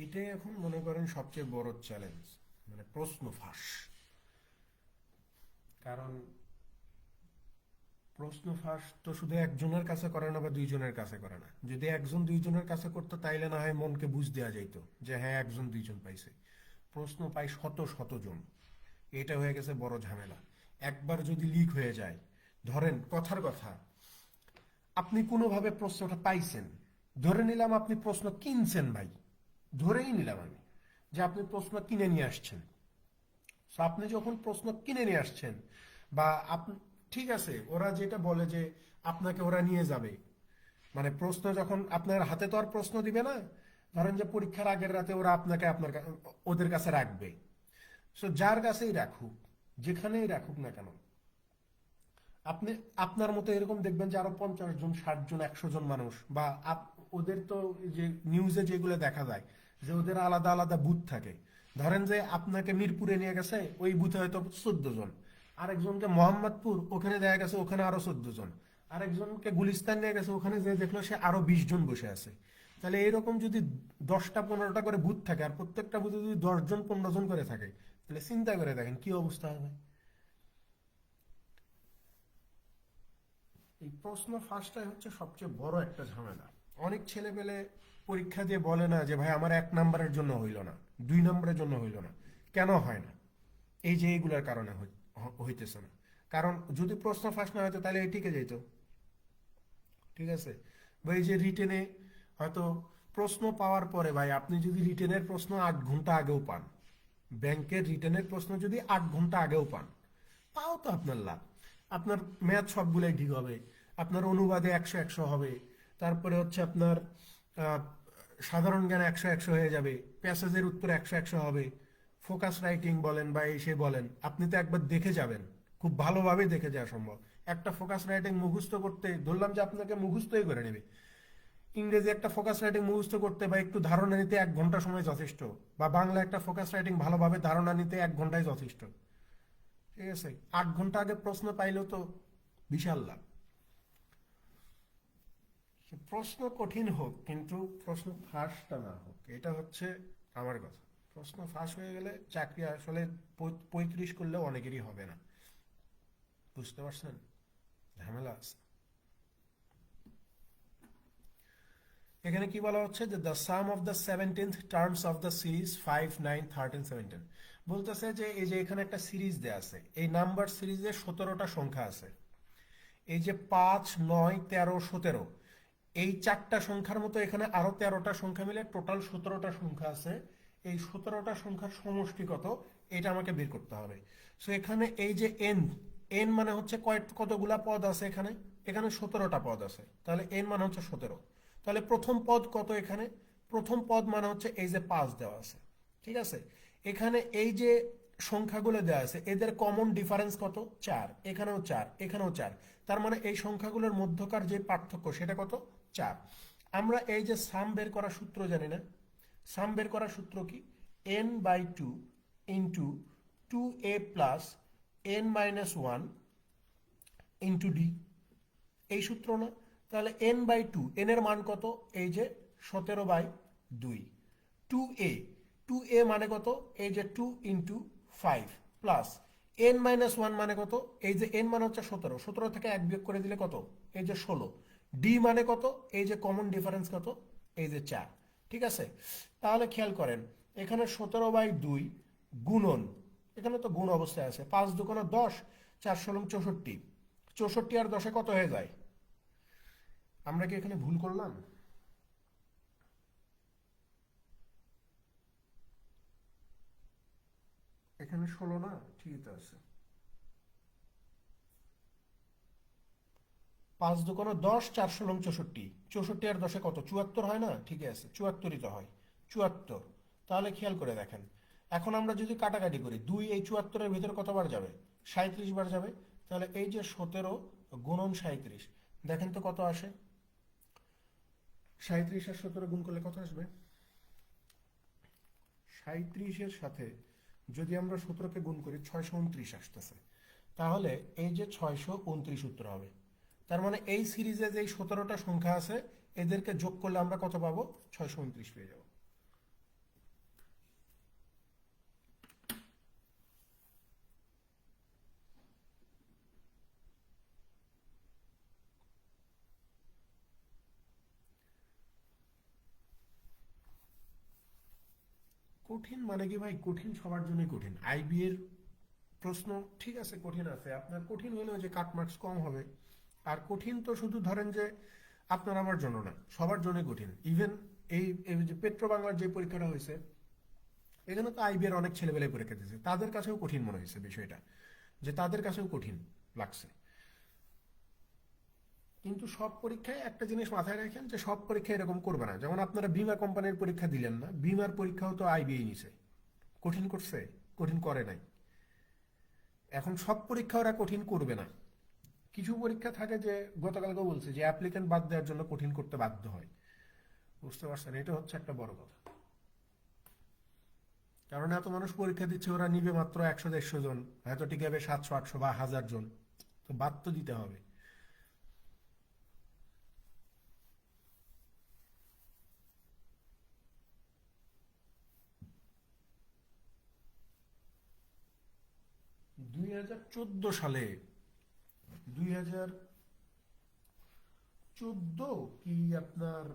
এটাই এখন মনে করেন সবচেয়ে বড় চ্যালেঞ্জ, মানে প্রশ্ন ফাঁস। কারণ প্রশ্ন ফাঁস তো শুধু একজনের কাছে করে না বা দুইজনের কাছে করে না। যদি একজন দুইজনের কাছে করতো তাইলে না হয় মনকে বুঝ দেওয়া যাইত যে হ্যাঁ একজন দুইজন পাইছে। প্রশ্ন পাই শত শত জন, এটা হয়ে গেছে বড় ঝামেলা। একবার যদি লিক হয়ে যায়, ধরেন কথার কথা, আপনি কোনোভাবে প্রশ্নটা পাইছেন, ধরে নিলাম আপনি প্রশ্ন কিনছেন ভাই, ধরেই নিলাম আমি যে আপনি প্রশ্ন কিনে নিয়ে আসছেন। So, আপনি যখন প্রশ্ন কিনে নিয়ে আসছেন বা ঠিক আছে, ওরা যেটা বলে যে আপনাকে ওরা নিয়ে যাবে, মানে প্রশ্ন যখন আপনার হাতে তো আর প্রশ্ন দিবে না, ধরেন যে পরীক্ষার আগের রাতে ওরা আপনাকে ওদের কাছে রাখবে। সো যার কাছেই রাখুক, যেখানেই রাখুক না কেন, আপনি আপনার মতো এরকম দেখবেন যে আরো 50 জন, 60 জন, 100 জন মানুষ, বা ওদের তো যে নিউজে যেগুলো দেখা যায় যে ওদের আলাদা আলাদা বুথ থাকে। ধরেন যে আপনাকে মিরপুরে নিয়ে গেছে, ওই বুথে হয়তো 14 জন, আরেকজনকে মোহাম্মদপুর, ওখানে দেখা গেছে ওখানে আরো 14 জন, আরেকজনকে গুলিস্তান নিয়ে গেছে, ওখানে যে দেখলো সে আরো 20 জন বসে আছে। তাহলে এরকম যদি 10টা 15টা করে বুথ থাকে, আর প্রত্যেকটা বুথে যদি 10 জন 15 জন করে থাকে, তাহলে চিন্তা করে দেখেন কি অবস্থা হবে। এই প্রশ্ন ফাঁসটাই হচ্ছে সবচেয়ে বড় একটা ঝামেলা। অনেক ছেলে পেলে পরীক্ষা দিয়ে বলে না যে ভাই আমার 1 নম্বরের জন্য হইল না, 2 নম্বরের জন্য হইল না। কেন হয় না? এই যে এইগুলোর কারণে হইতেছে না। কারণ যদি প্রশ্ন ফাঁস না হতো তাহলে এই টিকে যেত। ঠিক আছে? বা এই যে রিটেনে হয়তো প্রশ্ন পাওয়ার পরে ভাই আপনি যদি রিটেনের প্রশ্ন 8 ঘন্টা আগেও পান, ব্যাংকের রিটেনের প্রশ্ন যদি 8 ঘন্টা আগেও পান, তাও তো আপনার লাভ। আপনার ম্যাথ সবগুলাই ঠিক হবে, আপনার অনুবাদে 100 100 হবে, তারপরে হচ্ছে আপনার আহ, সাধারণ জ্ঞান 100 100 হয়ে যাবে, প্যাসেজের উত্তর 100 100 হবে। ফোকাস রাইটিং বলেন বা এই সে বলেন, আপনি তো একবার দেখে যাবেন, খুব ভালোভাবে দেখে যাওয়া সম্ভব। একটা ফোকাস রাইটিং মুখস্থ করতে ধরলাম যে আপনাকে মুখস্থই করে নেবে, ইংরেজি একটা ফোকাস রাইটিং মুখস্থ করতে বা একটু ধারণা নিতে 1 ঘন্টা সময় যথেষ্ট, বা বাংলা একটা ফোকাস রাইটিং ভালোভাবে ধারণা নিতে 1 ঘন্টায় যথেষ্ট। ঠিক আছে? 8 ঘন্টা আগে প্রশ্ন পাইলেও তো বিশাল লাভ। প্রশ্ন কঠিন হোক কিন্তু প্রশ্ন ফাঁসটা না হোক, এটা হচ্ছে আমার কথা। প্রশ্ন ফাঁস হয়ে গেলে চাকরি আসলে 35 করলেও অনেকেরই হবে না। বুঝতে পারছেন? ঝামেলা আছে। এখানে কি বলা হচ্ছে যে the some of the 17th terms of the series 5 9 13 17। বলতেছে যে এই যে এখানে একটা সিরিজ দেয়া আছে, এই নাম্বার সিরিজে 17টা সংখ্যা আছে। এই যে 5 9 13 17, এই 4টা সংখ্যার মতো এখানে আরো 13টা সংখ্যা মিলে টোটাল 17টা সংখ্যা আছে। এই 17টা সংখ্যার সমষ্টি কত, এটা আমাকে বের করতে হবে। সো এখানে এই যে এন, এন মানে হচ্ছে কতগুলা পদ আছে এখানে, এখানে 17টা পদ আছে, তাহলে এন মানে হচ্ছে 17। তাহলে প্রথম পদ কত এখানে? প্রথম পদ মানে হচ্ছে এই যে 5 দেওয়া আছে। ঠিক আছে? এখানে এই যে সংখ্যাগুলো দেওয়া আছে এদের কমন ডিফারেন্স কত? 4। এখানেও 4, এখানেও 4। তার মানে এই সংখ্যাগুলোর মধ্যকার যে পার্থক্য সেটা কত? 4। আমরা এই যে সাম বের করার সূত্র জানি না? সাম বের করার সূত্র কি? n/2 into 2a plus n-1 into D, এই সূত্র না? তাহলে n/2, n এর মান কত? এই যে 17/2। 2a, 2a মানে কত? এই যে 2 ইন্টু 5 প্লাস n-1 মানে কত? এই যে n মানে হচ্ছে 17, 17 থেকে 1 বিয়োগ করে দিলে কত? এই যে 16। ডি মানে কত? এই যে কমন ডিফারেন্স কত? এই যে 4। ঠিক আছে? তাহলে খেয়াল করেন এখানে 17/2 গুণন, এখানে তো গুণ অবস্থায় আছে, 5 দুগুণ 10, 4 ষোলং 64, 64 আর 10-এ কত হয়ে যায়? আমরা কি এখানে ভুল করলাম? এখানে 16 না? ঠিক আছে। 5 দুগুণ 10, 4 ষোলং 64, 64 আর 10-এ কত? 74 হয় না? ঠিক আছে, 74ই তো হয়, 74। তাহলে খেয়াল করে দেখেন, এখন আমরা যদি কাটাকাটি করি, 2 এই 74-এর ভিতরে কতবার যাবে? 37 বার যাবে। তাহলে এই যে 17 গুণন 37, দেখেন তো কত আসে? 37 আর 17 গুণ করলে কত আসবে? 37-এর সাথে যদি আমরা 17-কে গুণ করি 629 আসতেছে। তাহলে এই যে 629 উত্তর হবে। তার মানে এই সিরিজে যে 17টা সংখ্যা আছে এদেরকে যোগ করলে আমরা কত পাবো? 629 পেয়ে যাব। কঠিন মানে কি ভাই? কঠিন সবার জন্যই কঠিন। আইবি এর প্রশ্ন ঠিক আছে কঠিন আছে, আপনার কঠিন হলেও যে কাট মার্কস কম হবে। আর কঠিন তো শুধু ধরেন যে আপনার আমার জন্য না, সবার জন্যই কঠিন। ইভেন এই যে পেট্রো বাংলার যে পরীক্ষাটা হয়েছে, এখানে তো আইবি এর অনেক ছেলেবেলায় পরীক্ষা দিয়েছে, তাদের কাছেও কঠিন মনে হয়েছে বিষয়টা, যে তাদের কাছেও কঠিন লাগছে। কিন্তু সব পরীক্ষায় একটা জিনিস মাথায় রাখেন যে সব পরীক্ষা এরকম করবে না। যেমন আপনারা বিমা কোম্পানির পরীক্ষা দিলেন না, বিমার পরীক্ষাও তো আইবিএই নিছে। কঠিন করছে? কঠিন করে নাই। এখন সব পরীক্ষা ওরা কঠিন করবে না। কিছু পরীক্ষা থাকে যে গতকালকেও বলছে যে অ্যাপ্লিকেন্ট বাদ দেওয়ার জন্য কঠিন করতে বাধ্য হয়। বুঝতে পারছেন? এটা হচ্ছে একটা বড় কথা। কারণ এত মানুষ পরীক্ষা দিচ্ছে, ওরা নিবে মাত্র 100 150 জন, হয়তো টিকাবে 700 800 বা 1000 জন, তো বাদ তো দিতে হবে। 2014 সালে, 2014 কি আপনার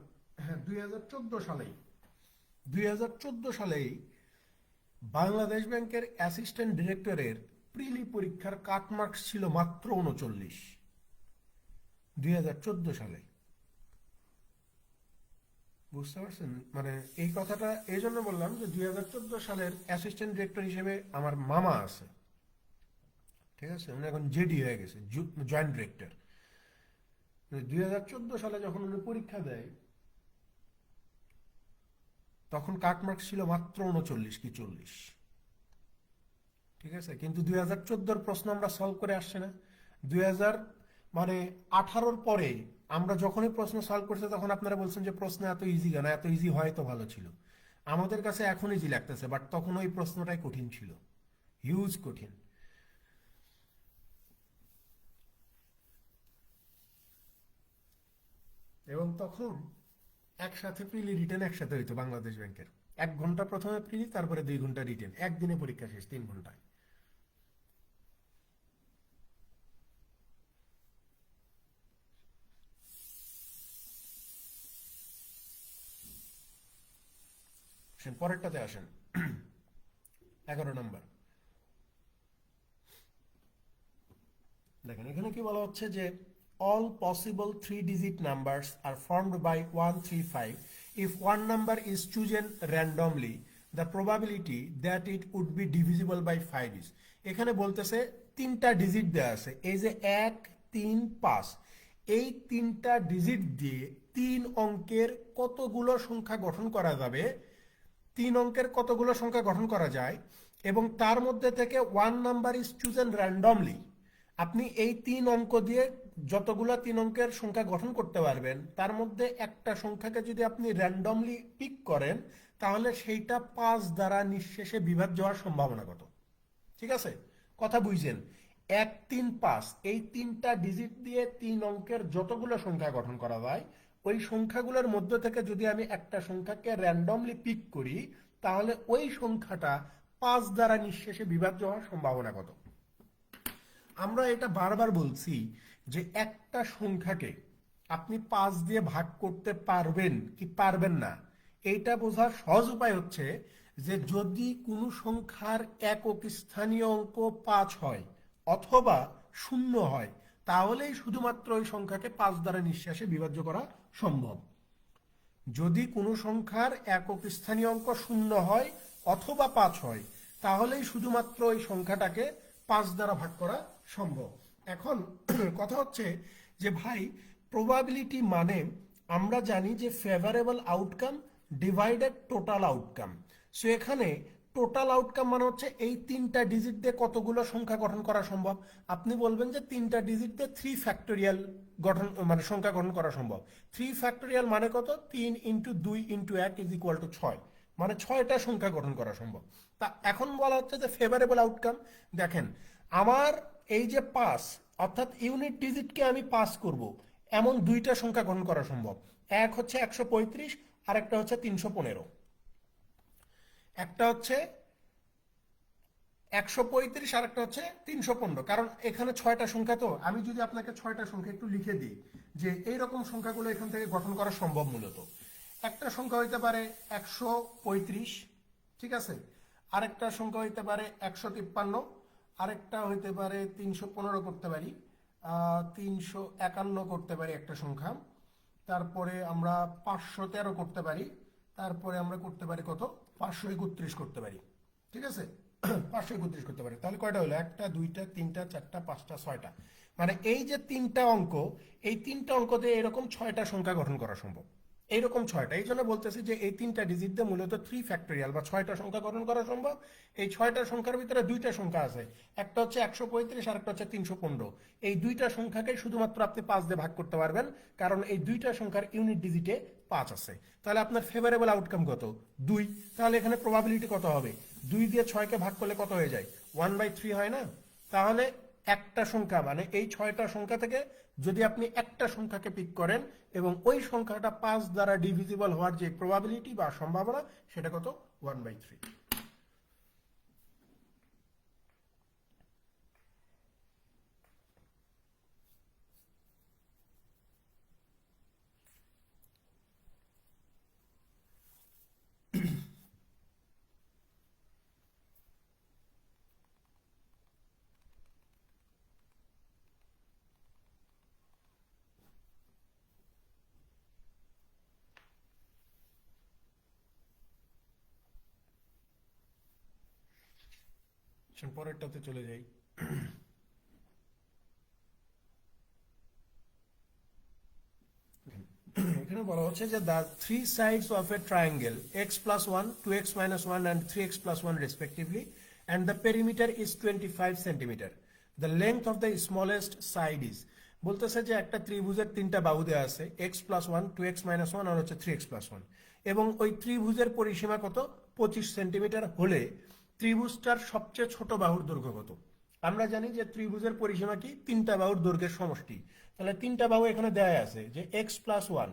হ্যাঁ 2014 সালেই 2014 সালেই বাংলাদেশ ব্যাংকের অ্যাসিস্ট্যান্ট ডিরেক্টরের প্রিলি পরীক্ষার কাটমার্কস ছিল মাত্র 39। 2014 সালে, বুঝতে পারছেন? মানে এই কথাটা এই জন্য বললাম যে 2014 সালের অ্যাসিস্ট্যান্ট ডিরেক্টর হিসেবে আমার মামা আছে, ঠিক আছে, উনি এখন জেডি হয়ে গেছে, জয়েন্ট ডিরেক্টর। 2014 সালে যখন উনি পরীক্ষা দেয় তখন কাটমার্কস ছিল মাত্র 39 কি 40, ঠিক আছে। কিন্তু 2014-র প্রশ্ন আমরা সলভ করে আসছে না। 2018-র পরে আমরা যখনই প্রশ্ন সলভ করছি তখন আপনারা বলছেন যে প্রশ্ন এত ইজি কেন, এত ইজি হয় তো ভালো ছিল। আমাদের কাছে এখন ইজি লাগতেছে, বাট তখন ওই প্রশ্নটাই কঠিন ছিল, হিউজ কঠিন। এবং তখন একসাথে প্রিলি রিটেন একসাথে হইতো বাংলাদেশ ব্যাংকের। 1 ঘন্টা প্রথমে প্রিলি, তারপরে 2 ঘন্টা রিটেন, একদিনে পরীক্ষা শেষ 3 ঘন্টায়। পরেরটাতে আসেন, 11 নম্বর। দেখেন এখানে কি বলা হচ্ছে যে all possible 3-digit numbers are formed by 135. If one number is chosen randomly, the probability that it would be divisible by 5 is. এখানে বলতেছে 3টা ডিজিট দেওয়া আছে, এই যে 1 3 5, এই 3টা ডিজিট দিয়ে 3 অঙ্কের কতগুলো সংখ্যা গঠন করা যাবে, 3 অঙ্কের কতগুলো সংখ্যা গঠন করা যায়, এবং তার মধ্যে থেকে 1 নাম্বার ইজ চুজেন র্যান্ডমলি। আপনি এই 3 অঙ্ক দিয়ে যতগুলো 3 অঙ্কের সংখ্যা গঠন করতে পারবেন, তার মধ্যে একটা সংখ্যাকে যদি আপনি র্যান্ডমলি পিক করেন, তাহলে সেইটা 5 দ্বারা নিঃশেষে বিভাজ্য হওয়ার সম্ভাবনা কত? ঠিক আছে, কথা বুঝছেন? 1 3 5 এই 3টা ডিজিট দিয়ে 3 অঙ্কের যতগুলো সংখ্যা গঠন করা যায়, ওই সংখ্যাগুলোর মধ্যে থেকে যদি আমি একটা সংখ্যাকে র্যান্ডমলি পিক করি, তাহলে ওই সংখ্যাটা 5 দ্বারা নিঃশেষে বিভাজ্য হওয়ার সম্ভাবনা কত? আমরা এটা বারবার বলছি যে একটা সংখ্যাকে আপনি 5 দিয়ে ভাগ করতে পারবেন কি পারবেন না, এইটা বোঝার সহজ উপায় হচ্ছে যে যদি কোনো সংখ্যার একক স্থানীয় অঙ্ক 5 হয় অথবা 0 হয়, তাহলেই শুধুমাত্র ওই সংখ্যাকে 5 দ্বারা নিঃশেষে বিভাজ্য করা সম্ভব। যদি কোনো সংখ্যার একক স্থানীয় অঙ্ক 0 হয় অথবা 5 হয়, তাহলেই শুধুমাত্র ওই সংখ্যাটাকে 5 দ্বারা ভাগ করা সম্ভব। এখন কথা হচ্ছে যে ভাই, প্রবাবিলিটি মানে আমরা জানি যে favourable outcome divided total outcome. So এখানে টোটাল আউটকাম মানে হচ্ছে এই 3টা ডিজিট দিয়ে কতগুলো সংখ্যা গঠন করা সম্ভব। আপনি বলবেন যে 3টা ডিজিট দিয়ে 3 ফ্যাক্টোরিয়াল গঠন মানে সংখ্যা গঠন করা সম্ভব। 3 ফ্যাক্টোরিয়াল মানে কত? 3 into 2 into 1 is equal two 6, মানে 6টা সংখ্যা গঠন করা সম্ভব। তা এখন বলা হচ্ছে যে ফেভারেবল আউটকাম। দেখেন আমার এই যে 5, অর্থাৎ ইউনিট ডিজিটকে আমি পাস করব, এমন 2টা সংখ্যা গঠন করা সম্ভব। এক হচ্ছে 135 আর একটা হচ্ছে 315। একটা হচ্ছে 135 আর একটা হচ্ছে 315। কারণ এখানে 6টা সংখ্যা, তো আমি যদি আপনাকে 6টা সংখ্যা একটু লিখে দিই যে এইরকম সংখ্যাগুলো এখান থেকে গঠন করা সম্ভব। মূলত একটা সংখ্যা হইতে পারে 135, ঠিক আছে, আরেকটা সংখ্যা হইতে পারে 153, আরেকটা হইতে পারে 315 করতে পারি, 351 করতে পারি একটা সংখ্যা, তারপরে আমরা 513 করতে পারি, তারপরে আমরা করতে পারি কত, 531 করতে পারি, ঠিক আছে। 531 করতে পারি। তাহলে কয়টা হলো? 1টা 2টা 3টা 4টা 5টা 6টা, মানে এই যে 3টা অঙ্ক, এই 3টা অঙ্ক দিয়ে এরকম 6টা সংখ্যা গঠন করা সম্ভব। এইরকম 6টা, এই জন্য বলতেছি যে এই 3টা ডিজিট দিয়ে মূলত 3 ফ্যাক্টোরিয়াল বা 6টা সংখ্যা গঠন করা সম্ভব। এই 6টা সংখ্যার ভিতরে 2টা সংখ্যা আছে, একটা হচ্ছে 135 আর একটা হচ্ছে 315। এই 2টা সংখ্যাকে শুধুমাত্র আপনি 5 দিয়ে ভাগ করতে পারবেন, কারণ এই 2টা সংখ্যার ইউনিট ডিজিটে 5 আছে। তাহলে আপনার ফেভারেবল আউটকাম কত? 2। তাহলে এখানে প্রবাবিলিটি কত হবে? 2 দিয়ে 6কে ভাগ করলে কত হয়ে যায়? 1/3 হয় না? তাহলে একটা সংখ্যা মানে এই 6টা সংখ্যা থেকে যদি আপনি একটা সংখ্যাকে পিক করেন এবং ওই সংখ্যাটা 5 দ্বারা ডিভিজিবল হওয়ার যে প্রবাবিলিটি বা সম্ভাবনা, সেটা কত? 1/3। পরেরটাতে চলে যাই। এখানে বলা হচ্ছে যে the three sides of a triangle x plus 1, 2x minus 1 and 3x plus 1 respectively and the perimeter is 25 centimeter. The length of the smallest side is, বলতেছে যে একটা ত্রিভুজের তিনটা বাহু দেওয়া আছে x plus 1, 2x minus 1 আর হচ্ছে 3x plus 1 এবং ওই ত্রিভুজের পরিসীমা কত 25 সেন্টিমিটার হলে ত্রিভুজটার সবচেয়ে ছোট বাহুর দৈর্ঘ্য কত। আমরা জানি যে ত্রিভুজের পরিসীমা কি তিনটা বাহুর দৈর্ঘ্যের সমষ্টি। তাহলে তিনটা বাহু এখানে দেয়া আছে যে x plus 1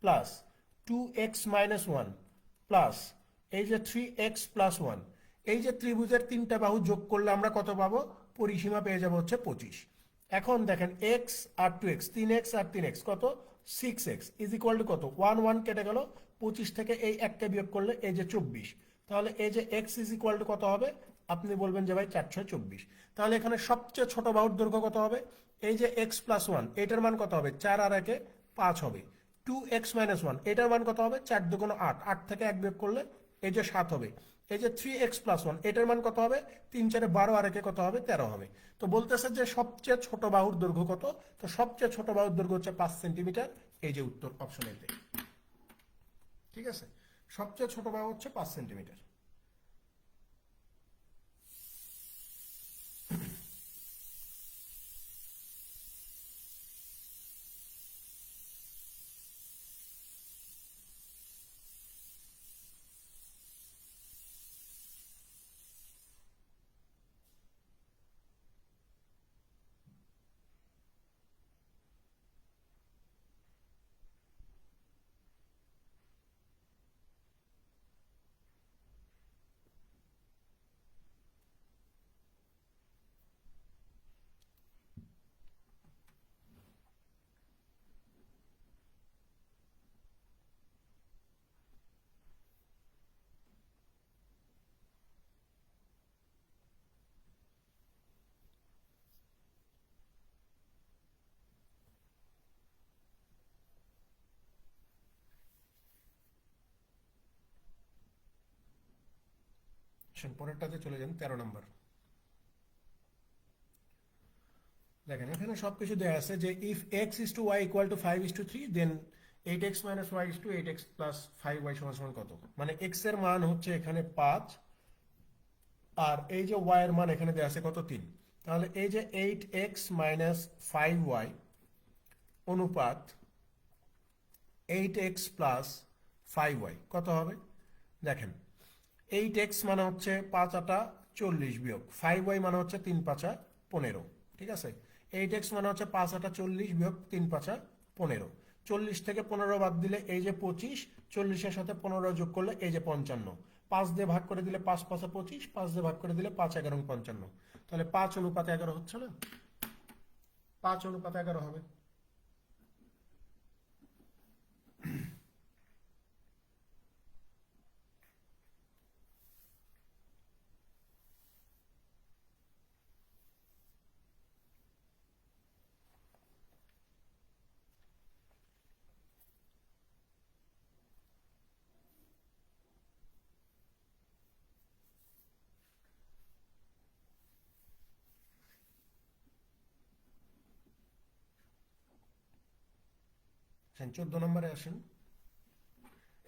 plus 2x minus 1 plus এই যে 3x plus 1, এই যে ত্রিভুজের তিনটা বাহু যোগ করলে আমরা কত পাবো, পরিসীমা পেয়ে যাব হচ্ছে 25। এখন দেখেন x আর 2x, 3x আর 3x কত 6x ইজ ইকুয়াল টু কত 1 1 কেটে গেল, 25 থেকে এই একটা বিয়োগ করলে এই যে 24। তাহলে এই যে x ইজ ইকুয়াল টু কত হবে, আপনি বলবেন যে ভাই 424। তাহলে এখানে সবচেয়ে ছোট বাহুর দৈর্ঘ্য কত হবে, এই যে x plus 1 এটার মান কত হবে 4 আর 1 5 হবে, 2x minus 1 এটার মান কত হবে 4 2 8, 8 থেকে 1 বিয়োগ করলে এই যে 7 হবে, এই যে 3x plus 1 এটার মান কত হবে 3 4 12 আর 1 কত হবে 13 হবে। তো বলতেছে যে সবচেয়ে ছোট বাহুর দৈর্ঘ্য কত, তো সবচেয়ে ছোট বাহুর দৈর্ঘ্য হচ্ছে 5 সেন্টিমিটার, এই যে উত্তর অপশন এতে। ঠিক আছে, সবচেয়ে ছোট বাহু হচ্ছে 5 সেন্টিমিটার। পরেরটাতে চলে যান 13 নম্বর। দেখেন এখানে সবকিছু দেওয়া আছে যে if x is to y equal to 5 is to 3 then 8x minus y is to 8x plus 5y সমান কত। মানে x এর মান হচ্ছে এখানে 5 আর এই যে y এর মান এখানে দেওয়া আছে কত 3। তাহলে এই যে 8x minus 5y অনুপাত 8x plus 5y কত হবে। দেখেন 8x মানে হচ্ছে 5 আটা 40 বিয়োগ 5y মানে হচ্ছে 3 5 15। ঠিক আছে, 8x মানে হচ্ছে 5 আটা 40 বিয়োগ 3 5 15, 40 থেকে 15 বাদ দিলে এই যে 25, 40 এর সাথে 15 যোগ করলে এই যে 55, 5 দিয়ে ভাগ করে দিলে 5 5 25, 5 দিয়ে ভাগ করে দিলে 5 11 55। তাহলে 5 অনুপাত 11 হচ্ছে না, 5 অনুপাত 11 হবে। আচ্ছা 14 নম্বরে আসেন।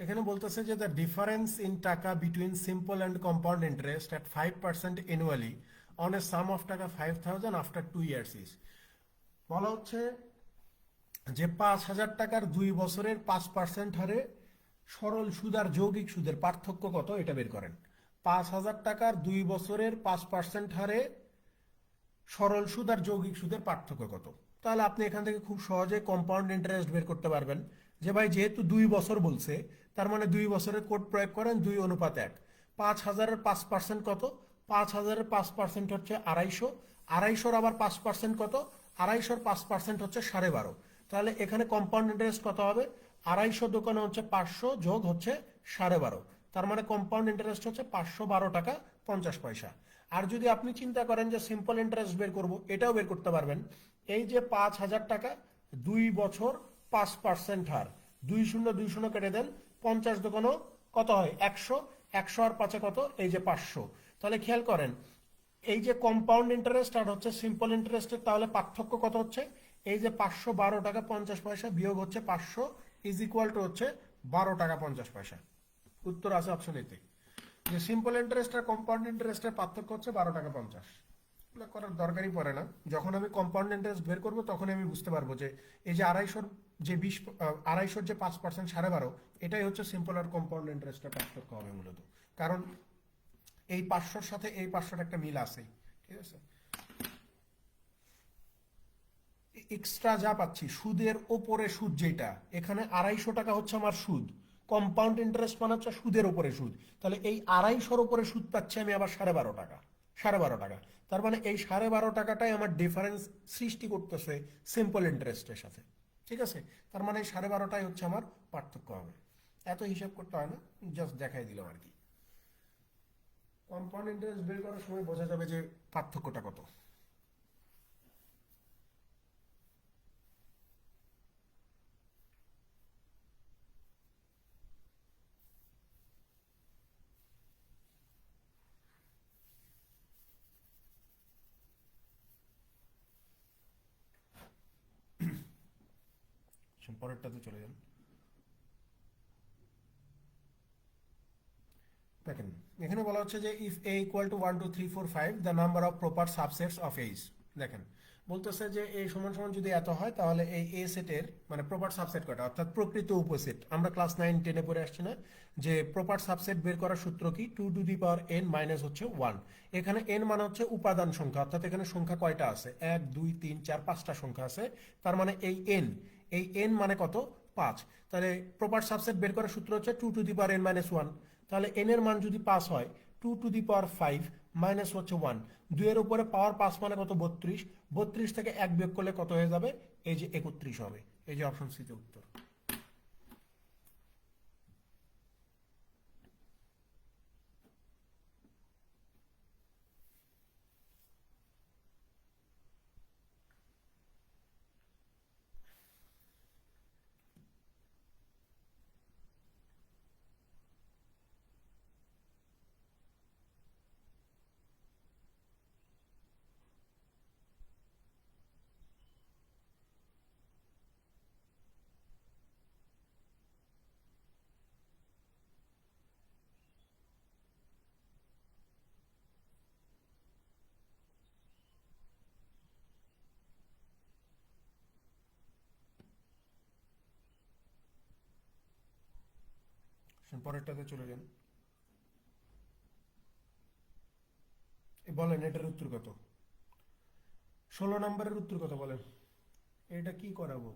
এখানে বলতেছে যে দ্য ডিফারেন্স ইন টাকা between simple and compound interest at 5% annually on a some of টাকা 5000 আফটার 2 ইয়ার্স ইজ। বলা হচ্ছে যে 5000 টাকার 2 বছরের 5% হারে সরল সুদ আর যৌগিক সুদের পার্থক্য কত এটা বের করেন। 5000 টাকার 2 বছরের 5% হারে সরল সুদ আর যৌগিক সুদের পার্থক্য কত। তাহলে আপনি এখান থেকে খুব সহজে কম্পাউন্ড ইন্টারেস্ট বের করতে পারবেন যে ভাই যেহেতু 2 বছর বলছে তার মানে 2 বছরের কোড প্রয়োগ করেন 2 অনুপাত 1। 5000-এর 5% কত, 5000-এর 5% হচ্ছে 250, 250-র আবার 5% কত, 250-র 5% হচ্ছে 12.5। তাহলে এখানে কম্পাউন্ড ইন্টারেস্ট কত হবে, 250 দোকানে হচ্ছে 500 যোগ হচ্ছে 12.5, তার মানে কম্পাউন্ড ইন্টারেস্ট হচ্ছে 512 টাকা 50 পয়সা। আর যদি আপনি চিন্তা করেন যে সিম্পল ইন্টারেস্ট বের করব, এটাও বের করতে পারবেন। এই যে 5000 টাকা 2 বছর 5% হার, 2 0 2 0 কেটে দেন, 50 দোকানো কত হয় 100, 100 আর 5 কত এই যে 500। তাহলে খেয়াল করেন এই যে কম্পাউন্ড ইন্টারেস্ট আর হচ্ছে সিম্পল ইন্টারেস্টের তাহলে পার্থক্য কত হচ্ছে? এই যে 512 টাকা 50 পয়সা বিয়োগ হচ্ছে 500 ইজ ইকুয়াল টু হচ্ছে 12 টাকা 50 পয়সা। উত্তর আছে অপশন এতে, যে সিম্পল ইন্টারেস্ট আর কম্পাউন্ড ইন্টারেস্টের পার্থক্য হচ্ছে 12 টাকা 50। এগুলো করার দরকারই পড়ে না। যখন আমি কম্পাউন্ড ইন্টারেস্ট বের করবো তখনই আমি বুঝতে পারবো যে এই যে আড়াইশোর যে আড়াইশোর যে 5% 12.5, এটাই হচ্ছে সিম্পল আর কম্পাউন্ড ইন্টারেস্টের পার্থক্য হবে মূলত। কারণ এই 500-র সাথে এই 500-র একটা মিল আছে, ঠিক আছে। এক্সট্রা যা পাচ্ছি সুদের ওপরে সুদ, যেটা এখানে 250 টাকা হচ্ছে আমার সুদ, কম্পাউন্ড ইন্টারেস্ট মানে হচ্ছে সুদের ওপরে সুদ। তাহলে এই 250-র উপরে সুদ পাচ্ছি আমি আবার 12.5 টাকা, 12.5 টাকা। তার মানে এই 12.5 টাকাটাই আমার ডিফারেন্স সৃষ্টি করতেছে সিম্পল ইন্টারেস্টের সাথে, ঠিক আছে। তার মানে এই 12.5টাই হচ্ছে আমার পার্থক্য হবে। এত হিসাব করতে হয় না, জাস্ট দেখাই দিলাম আর কি। কম্পাউন্ড ইন্টারেস্ট বের করার সময় বোঝা যাবে যে পার্থক্যটা কত। পরেরটাতে চলে যান। দেখেন এখানে বলা হচ্ছে যে if A equal to 1 2 3 4 5 the number of proper subsets of H. দেখেন বলতেছে যে এ সমান সমান যদি এত হয় তাহলে এই এ সেটের মানে প্রপার সাবসেট কয়টা, অর্থাৎ প্রকৃত উপসেট। আমরা ক্লাস 9 10-এ পড়ে আসছি না যে প্রপার সাবসেট বের করার সূত্র কি? 2 two the power n minus হচ্ছে 1। এখানে n মানে হচ্ছে উপাদান সংখ্যা, অর্থাৎ এখানে সংখ্যা কয়টা আছে? 1 2 3 4 5টা সংখ্যা আছে। তার মানে এই n মানে কত? 5। তাহলে প্রপার সাবসেট বের করার সূত্র হচ্ছে 2 two the power n minus 1। তাহলে n এর মান যদি 5 হয়, 2 টু দি পাওয়ার 5 মাইনাস হচ্ছে 1, 2 এর উপরে পাওয়ার 5 মানে কত? 32। 32 থেকে 1 বিয়োগ করলে কত হয়ে যাবে? এই যে 31 হবে। এই যে অপশন সি তে উত্তর। পরেরটাতে চলে যান। বলেন এটার উত্তর কত? 16 নম্বরের উত্তর কত বলেন? এটা কি করাবো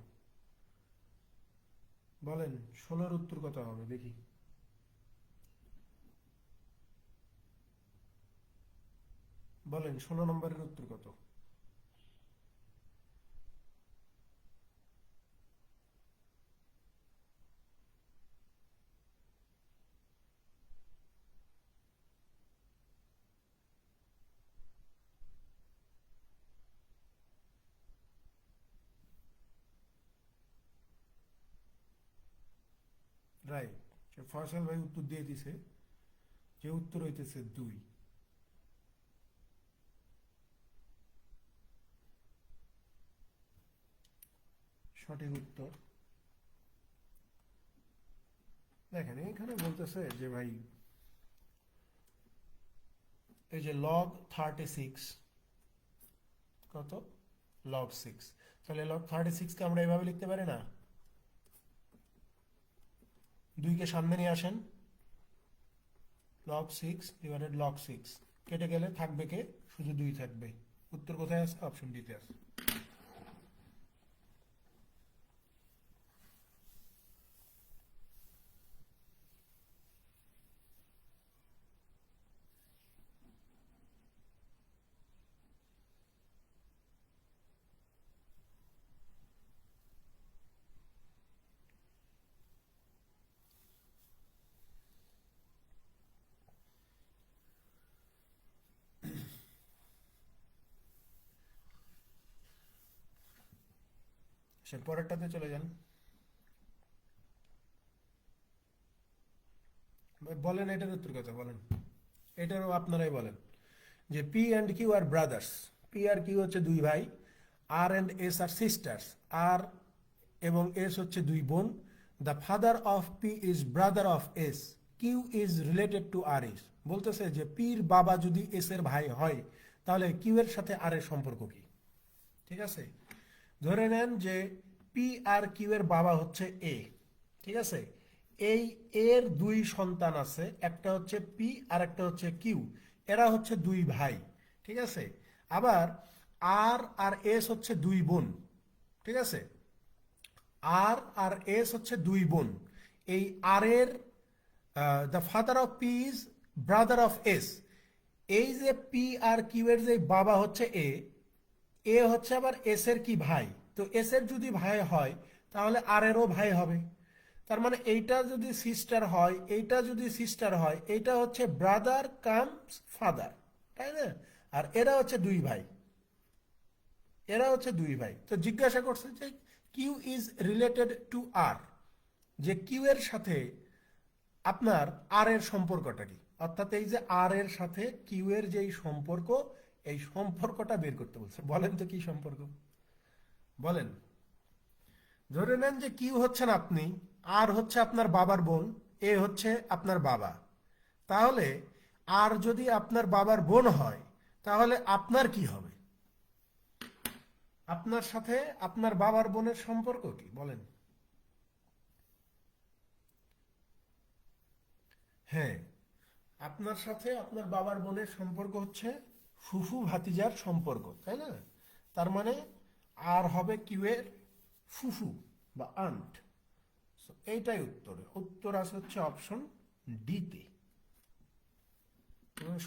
বলেন? 16-র উত্তর কত হবে দেখি। বলেন 16 নম্বরের উত্তর কত? রাইট, ফয়সাল ভাই উত্তর দিয়ে দিছে, যে উত্তর হইতেছে 2। সঠিক উত্তর। দেখেন এখানে বলতেছে যে ভাই এই যে লগ 36 কত? লগ 6। তাহলে লগ 36কে আমরা এভাবে লিখতে পারি না? 2কে সামনে নিয়ে আসেন, লগ 6 ডিভাইডেড লগ 6, কেটে গেলে থাকবে কে? শুধু 2 থাকবে। উত্তর কোথায় আছে? অপশন ডিতে আছে। সে পরেরটাতে চলে যান। বলেন এটার উত্তর কত বলেন? এটারও আপনারাই বলেন যে P and Q are brothers, P আর কিউ হচ্ছে দুই ভাই, R and S are sisters, R এবং এস হচ্ছে দুই বোন। The father of P is brother of S, Q is related to R S. বলতেছে যে পির বাবা যদি এস এর ভাই হয় তাহলে কিউ এর সাথে আর এর সম্পর্ক কি? ঠিক আছে, ধরে নেন যে পি আর কিউ এর বাবা হচ্ছে এ, ঠিক আছে, এই এর দুই সন্তান আছে, একটা হচ্ছে পি আর একটা হচ্ছে কিউ, এরা হচ্ছে দুই ভাই, ঠিক আছে। আবার আর আর এস হচ্ছে দুই বোন, ঠিক আছে, আর আর এস হচ্ছে দুই বোন। এই আর এর the father of P is brother of S. এই যে পি আর কিউ এর যে বাবা হচ্ছে এ, এ হচ্ছে আবার এস এর কি ভাই, তো এস এর যদি ভাই হয় তাহলে আর এরও ভাই হবে। তার মানে এইটা যদি সিস্টার হয়, এইটা যদি সিস্টার হয়, এইটা হচ্ছে ব্রাদার কামস ফাদার, তাই না? আর এরা হচ্ছে দুই ভাই, এরা হচ্ছে দুই ভাই। তো জিজ্ঞাসা করছে যে কিউ ইজ রিলেটেড টু আর, যে কিউ এর সাথে আপনার আর এর সম্পর্কটা কি, অর্থাৎ এই যে আর এর সাথে কিউ এর যে সম্পর্ক, এই সম্পর্কটা বের করতে বলছে। বলেন তো কি সম্পর্ক, বলেন। ধরে নেন যে কিউ হচ্ছেন আপনি, আর হচ্ছে আপনার বাবার বোন, এ হচ্ছে আপনার বাবা। তাহলে আর যদি আপনার বাবার বোন হয় তাহলে আপনার কি হবে? আপনার সাথে আপনার বাবার বোনের সম্পর্ক কি, বলেন। হ্যাঁ, আপনার সাথে আপনার বাবার বোনের সম্পর্ক হচ্ছে ফুফু ভাতিজার সম্পর্ক, তাই না? তার মানে আর হবে কিউ এর ফুফু বা আন্ট। এইটাই উত্তর, উত্তর আছে হচ্ছে অপশন ডিতে।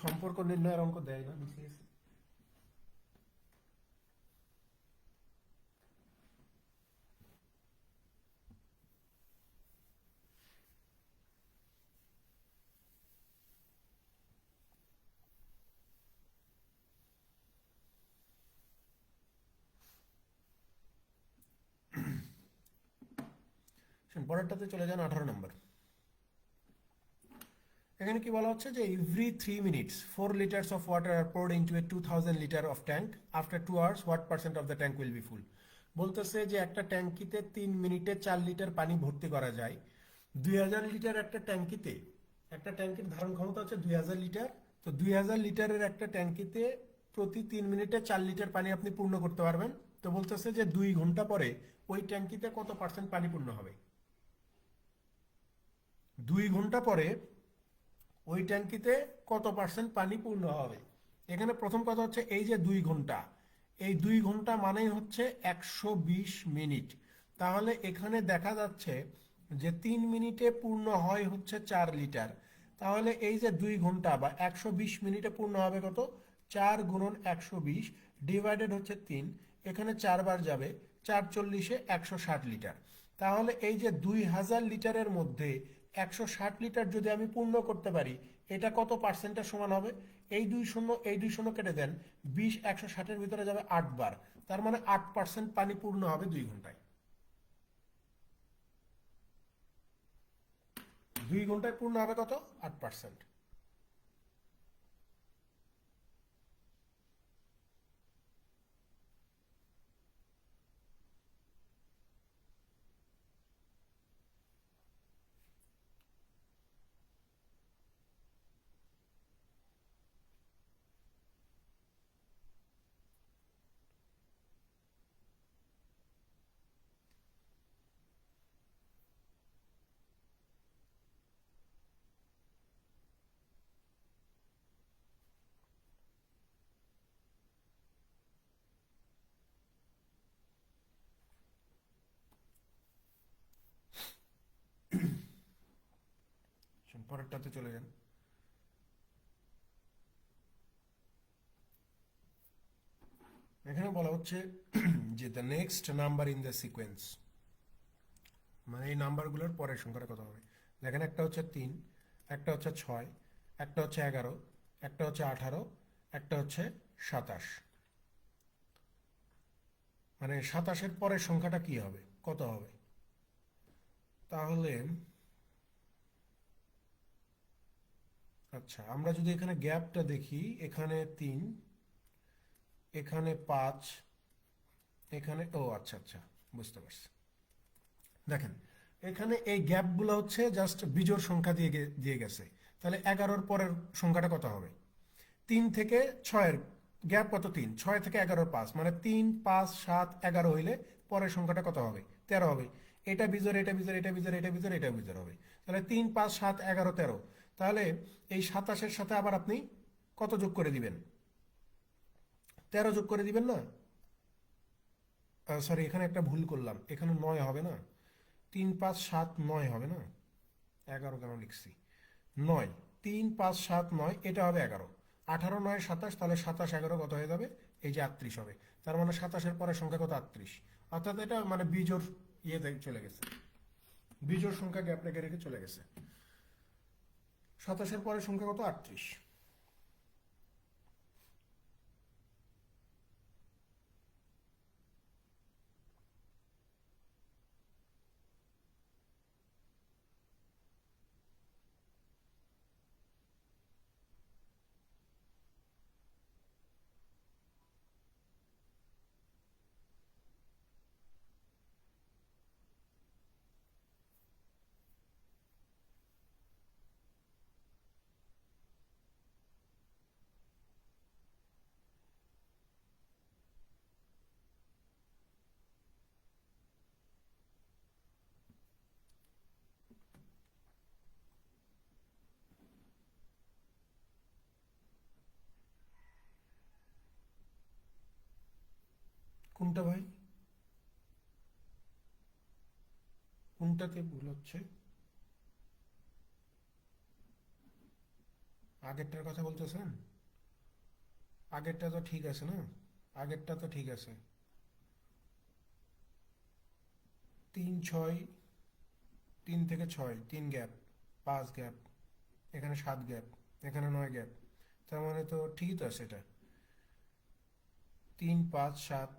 সম্পর্ক নির্ণয়ের অঙ্ক দেয় না, লিখে গেছে। পরেরটাতে চলে যান 18 নম্বর। এখানে কি বলা হচ্ছে যে every 3 minutes 4 litres of water are poured into a 2000 litre of tank after 2 hours, what percent of the tank will be full. বলতেছে যে একটা ট্যাঙ্কিতে 3 মিনিটে 4 লিটার পানি ভর্তি করা যায়। 2000 লিটার একটা ট্যাঙ্কিতে, একটা ট্যাঙ্কির ধারণ ক্ষমতা হচ্ছে 2000 লিটার। তো 2000 লিটারের একটা ট্যাঙ্কিতে প্রতি 3 মিনিটে 4 লিটার পানি আপনি পূর্ণ করতে পারবেন। তো বলতেছে যে 2 ঘন্টা পরে ওই ট্যাঙ্কিতে কত পার্সেন্ট পানি পূর্ণ হবে। 2 ঘন্টা পরে ওই ট্যাঙ্কিতে কত পার্সেন্ট পানি পূর্ণ হবে। এখানে প্রথম কথা হচ্ছে এই যে 2 ঘন্টা, এই 2 ঘন্টা মানেই হচ্ছে 120 মিনিট। তাহলে এখানে দেখা যাচ্ছে যে 3 মিনিটে পূর্ণ হয় হচ্ছে 4 লিটার। তাহলে এই যে 2 ঘন্টা বা 120 মিনিটে পূর্ণ হবে কত, 4 × 120 ডিভাইডেড হচ্ছে 3, এখানে 4 বার যাবে, 4×4 160 লিটার। তাহলে এই যে 2000 লিটারের মধ্যে 160 লিটার যদি আমি পূর্ণ করতে পারি, এটা কত পার্সেন্টের সমান হবে? এই 2 শূন্য এই 2 শূন্য কেটে দেন, 20 160-এর ভিতরে যাবে 8 বার, তার মানে 8% পানি পূর্ণ হবে 2 ঘন্টায়। 2 ঘন্টায় পূর্ণ হবে কত, 8%। পরেরটাতে চলে যান। এখানে বলা হচ্ছে যে the next number in the sequence, মানে এই নাম্বারগুলোর পরের সংখ্যাটা কত হবে। দেখেন একটা হচ্ছে 3, একটা হচ্ছে 6, একটা হচ্ছে 11, একটা হচ্ছে 18, একটা হচ্ছে 27। মানে 27-এর পরের সংখ্যাটা কি হবে, কত হবে? তাহলে আচ্ছা, আমরা যদি এখানে গ্যাপটা দেখি, এখানে 3, এখানে 5, এখানে, ও আচ্ছা আচ্ছা, বুঝতে পারছি। দেখেন, এখানে এই গ্যাপগুলো হচ্ছে জাস্ট বিজোড় সংখ্যা দিয়ে গেছে। তাহলে 11-র পরের সংখ্যাটা কত হবে? 3 থেকে 6-এর গ্যাপ কত? 3, 6 থেকে 11-র 5, মানে 3, 5, 7, 11 হইলে পরের সংখ্যাটা কত হবে? 13 হবে। এটা বিজোড়, এটা বিজোড়, এটা বিজোড়, এটা বিজোড়, এটা বিজোড় হবে। তাহলে 3, 5, 7, 11, 13। তাহলে এই 27-এর সাথে আবার আপনি কত যোগ করে দিবেন? 13 যোগ করে দিবেন না? সরি, এখানে একটা ভুল করলাম, এখানে 9 হবে না। 3, 5, 7, 9 হবে না? 11 কেন লিখছি? 9, 3, 5, 7, 9, এটা হবে 11। 18, 9, 27, তাহলে 27, 11 কত হয়ে যাবে? এই যে 38 হবে। তার মানে 27-এর পরের সংখ্যা কত? 38। অর্থাৎ এটা মানে বিজোড় ইয়েতে চলে গেছে, বিজোড় সংখ্যা গ্যাপ রেখে রেখে চলে গেছে। 27-এর পরের সংখ্যা কত? 38। কোনটা ভাই? কোনটাতে ভুল হচ্ছে? আগেরটার কথা বলতেছেন? আগেরটা তো ঠিক আছে না? আগেরটা তো ঠিক আছে। 3, 6, 3 থেকে 6, 3 গ্যাপ, 5 গ্যাপ, এখানে 7 গ্যাপ, এখানে 9 গ্যাপ। তার মানে তো ঠিকই তো আছে এটা। 3, 5, 7,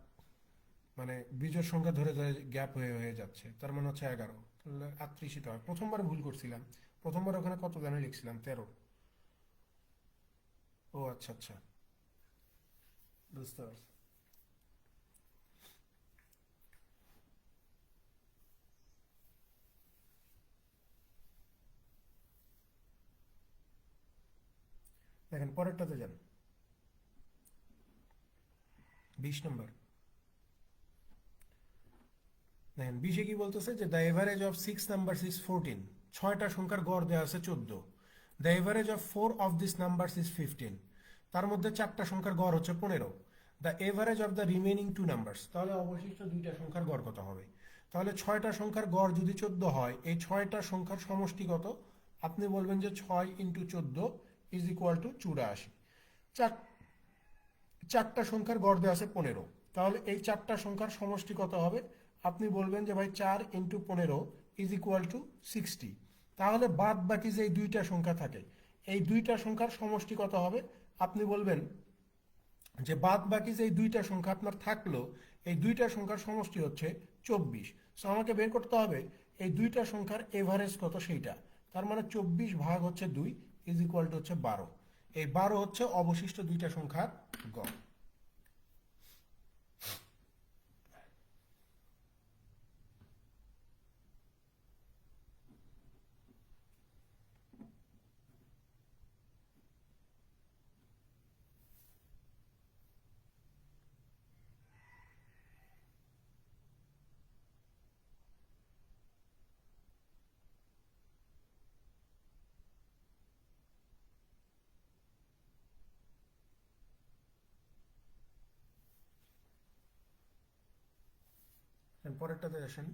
মানে বিজোড় সংখ্যা ধরে ধরে গ্যাপ হয়ে হয়ে যাচ্ছে, তার মানে হচ্ছে 11। তাহলে 38ই তো হয়। প্রথমবার ভুল করছিলাম, প্রথমবার ওখানে কত জানি লিখছিলাম? 13। ও আচ্ছা আচ্ছা, বুঝতে পারছি। দেখেন পরেরটাতে যান, 20 নম্বর। দেখেন 20-এ কি বলতেছে যে the average of 6 numbers is 14। 6টা সংখ্যার গড় দেওয়া আছে 14। The average of 4 of this numbers is 15। তার মধ্যে 4টা সংখ্যার গড় হচ্ছে 15। The average of the remaining 2 numbers, তাহলে অবশিষ্ট 2টা সংখ্যার গড় কত হবে? তাহলে 6টা সংখ্যার গড় যদি 14 হয়, এই 6টা সংখ্যার সমষ্টি কত? আপনি বলবেন যে 6 ইন্টু 14 ইজ ইকুয়াল টু 84। চার 4টা সংখ্যার গড় দেওয়া আছে 15। তাহলে এই 4টা সংখ্যার সমষ্টি কত হবে? আপনি বলবেন যে ভাই 4 ইন্টু 15 ইজ ইকুয়াল টু 60। তাহলে বাদ বাকি যে এই 2টা সংখ্যা থাকে, এই 2টা সংখ্যার সমষ্টি কত হবে? আপনি বলবেন যে বাদ বাকি যে এই 2টা সংখ্যা আপনার থাকলো, এই 2টা সংখ্যার সমষ্টি হচ্ছে 24। সো আমাকে বের করতে হবে এই 2টা সংখ্যার এভারেজ কত সেইটা। তার মানে 24 ভাগ হচ্ছে 2 ইজ ইকুয়াল টু হচ্ছে 12। এই 12 হচ্ছে অবশিষ্ট 2টা সংখ্যার গড়। পরেরটাতে আসেন।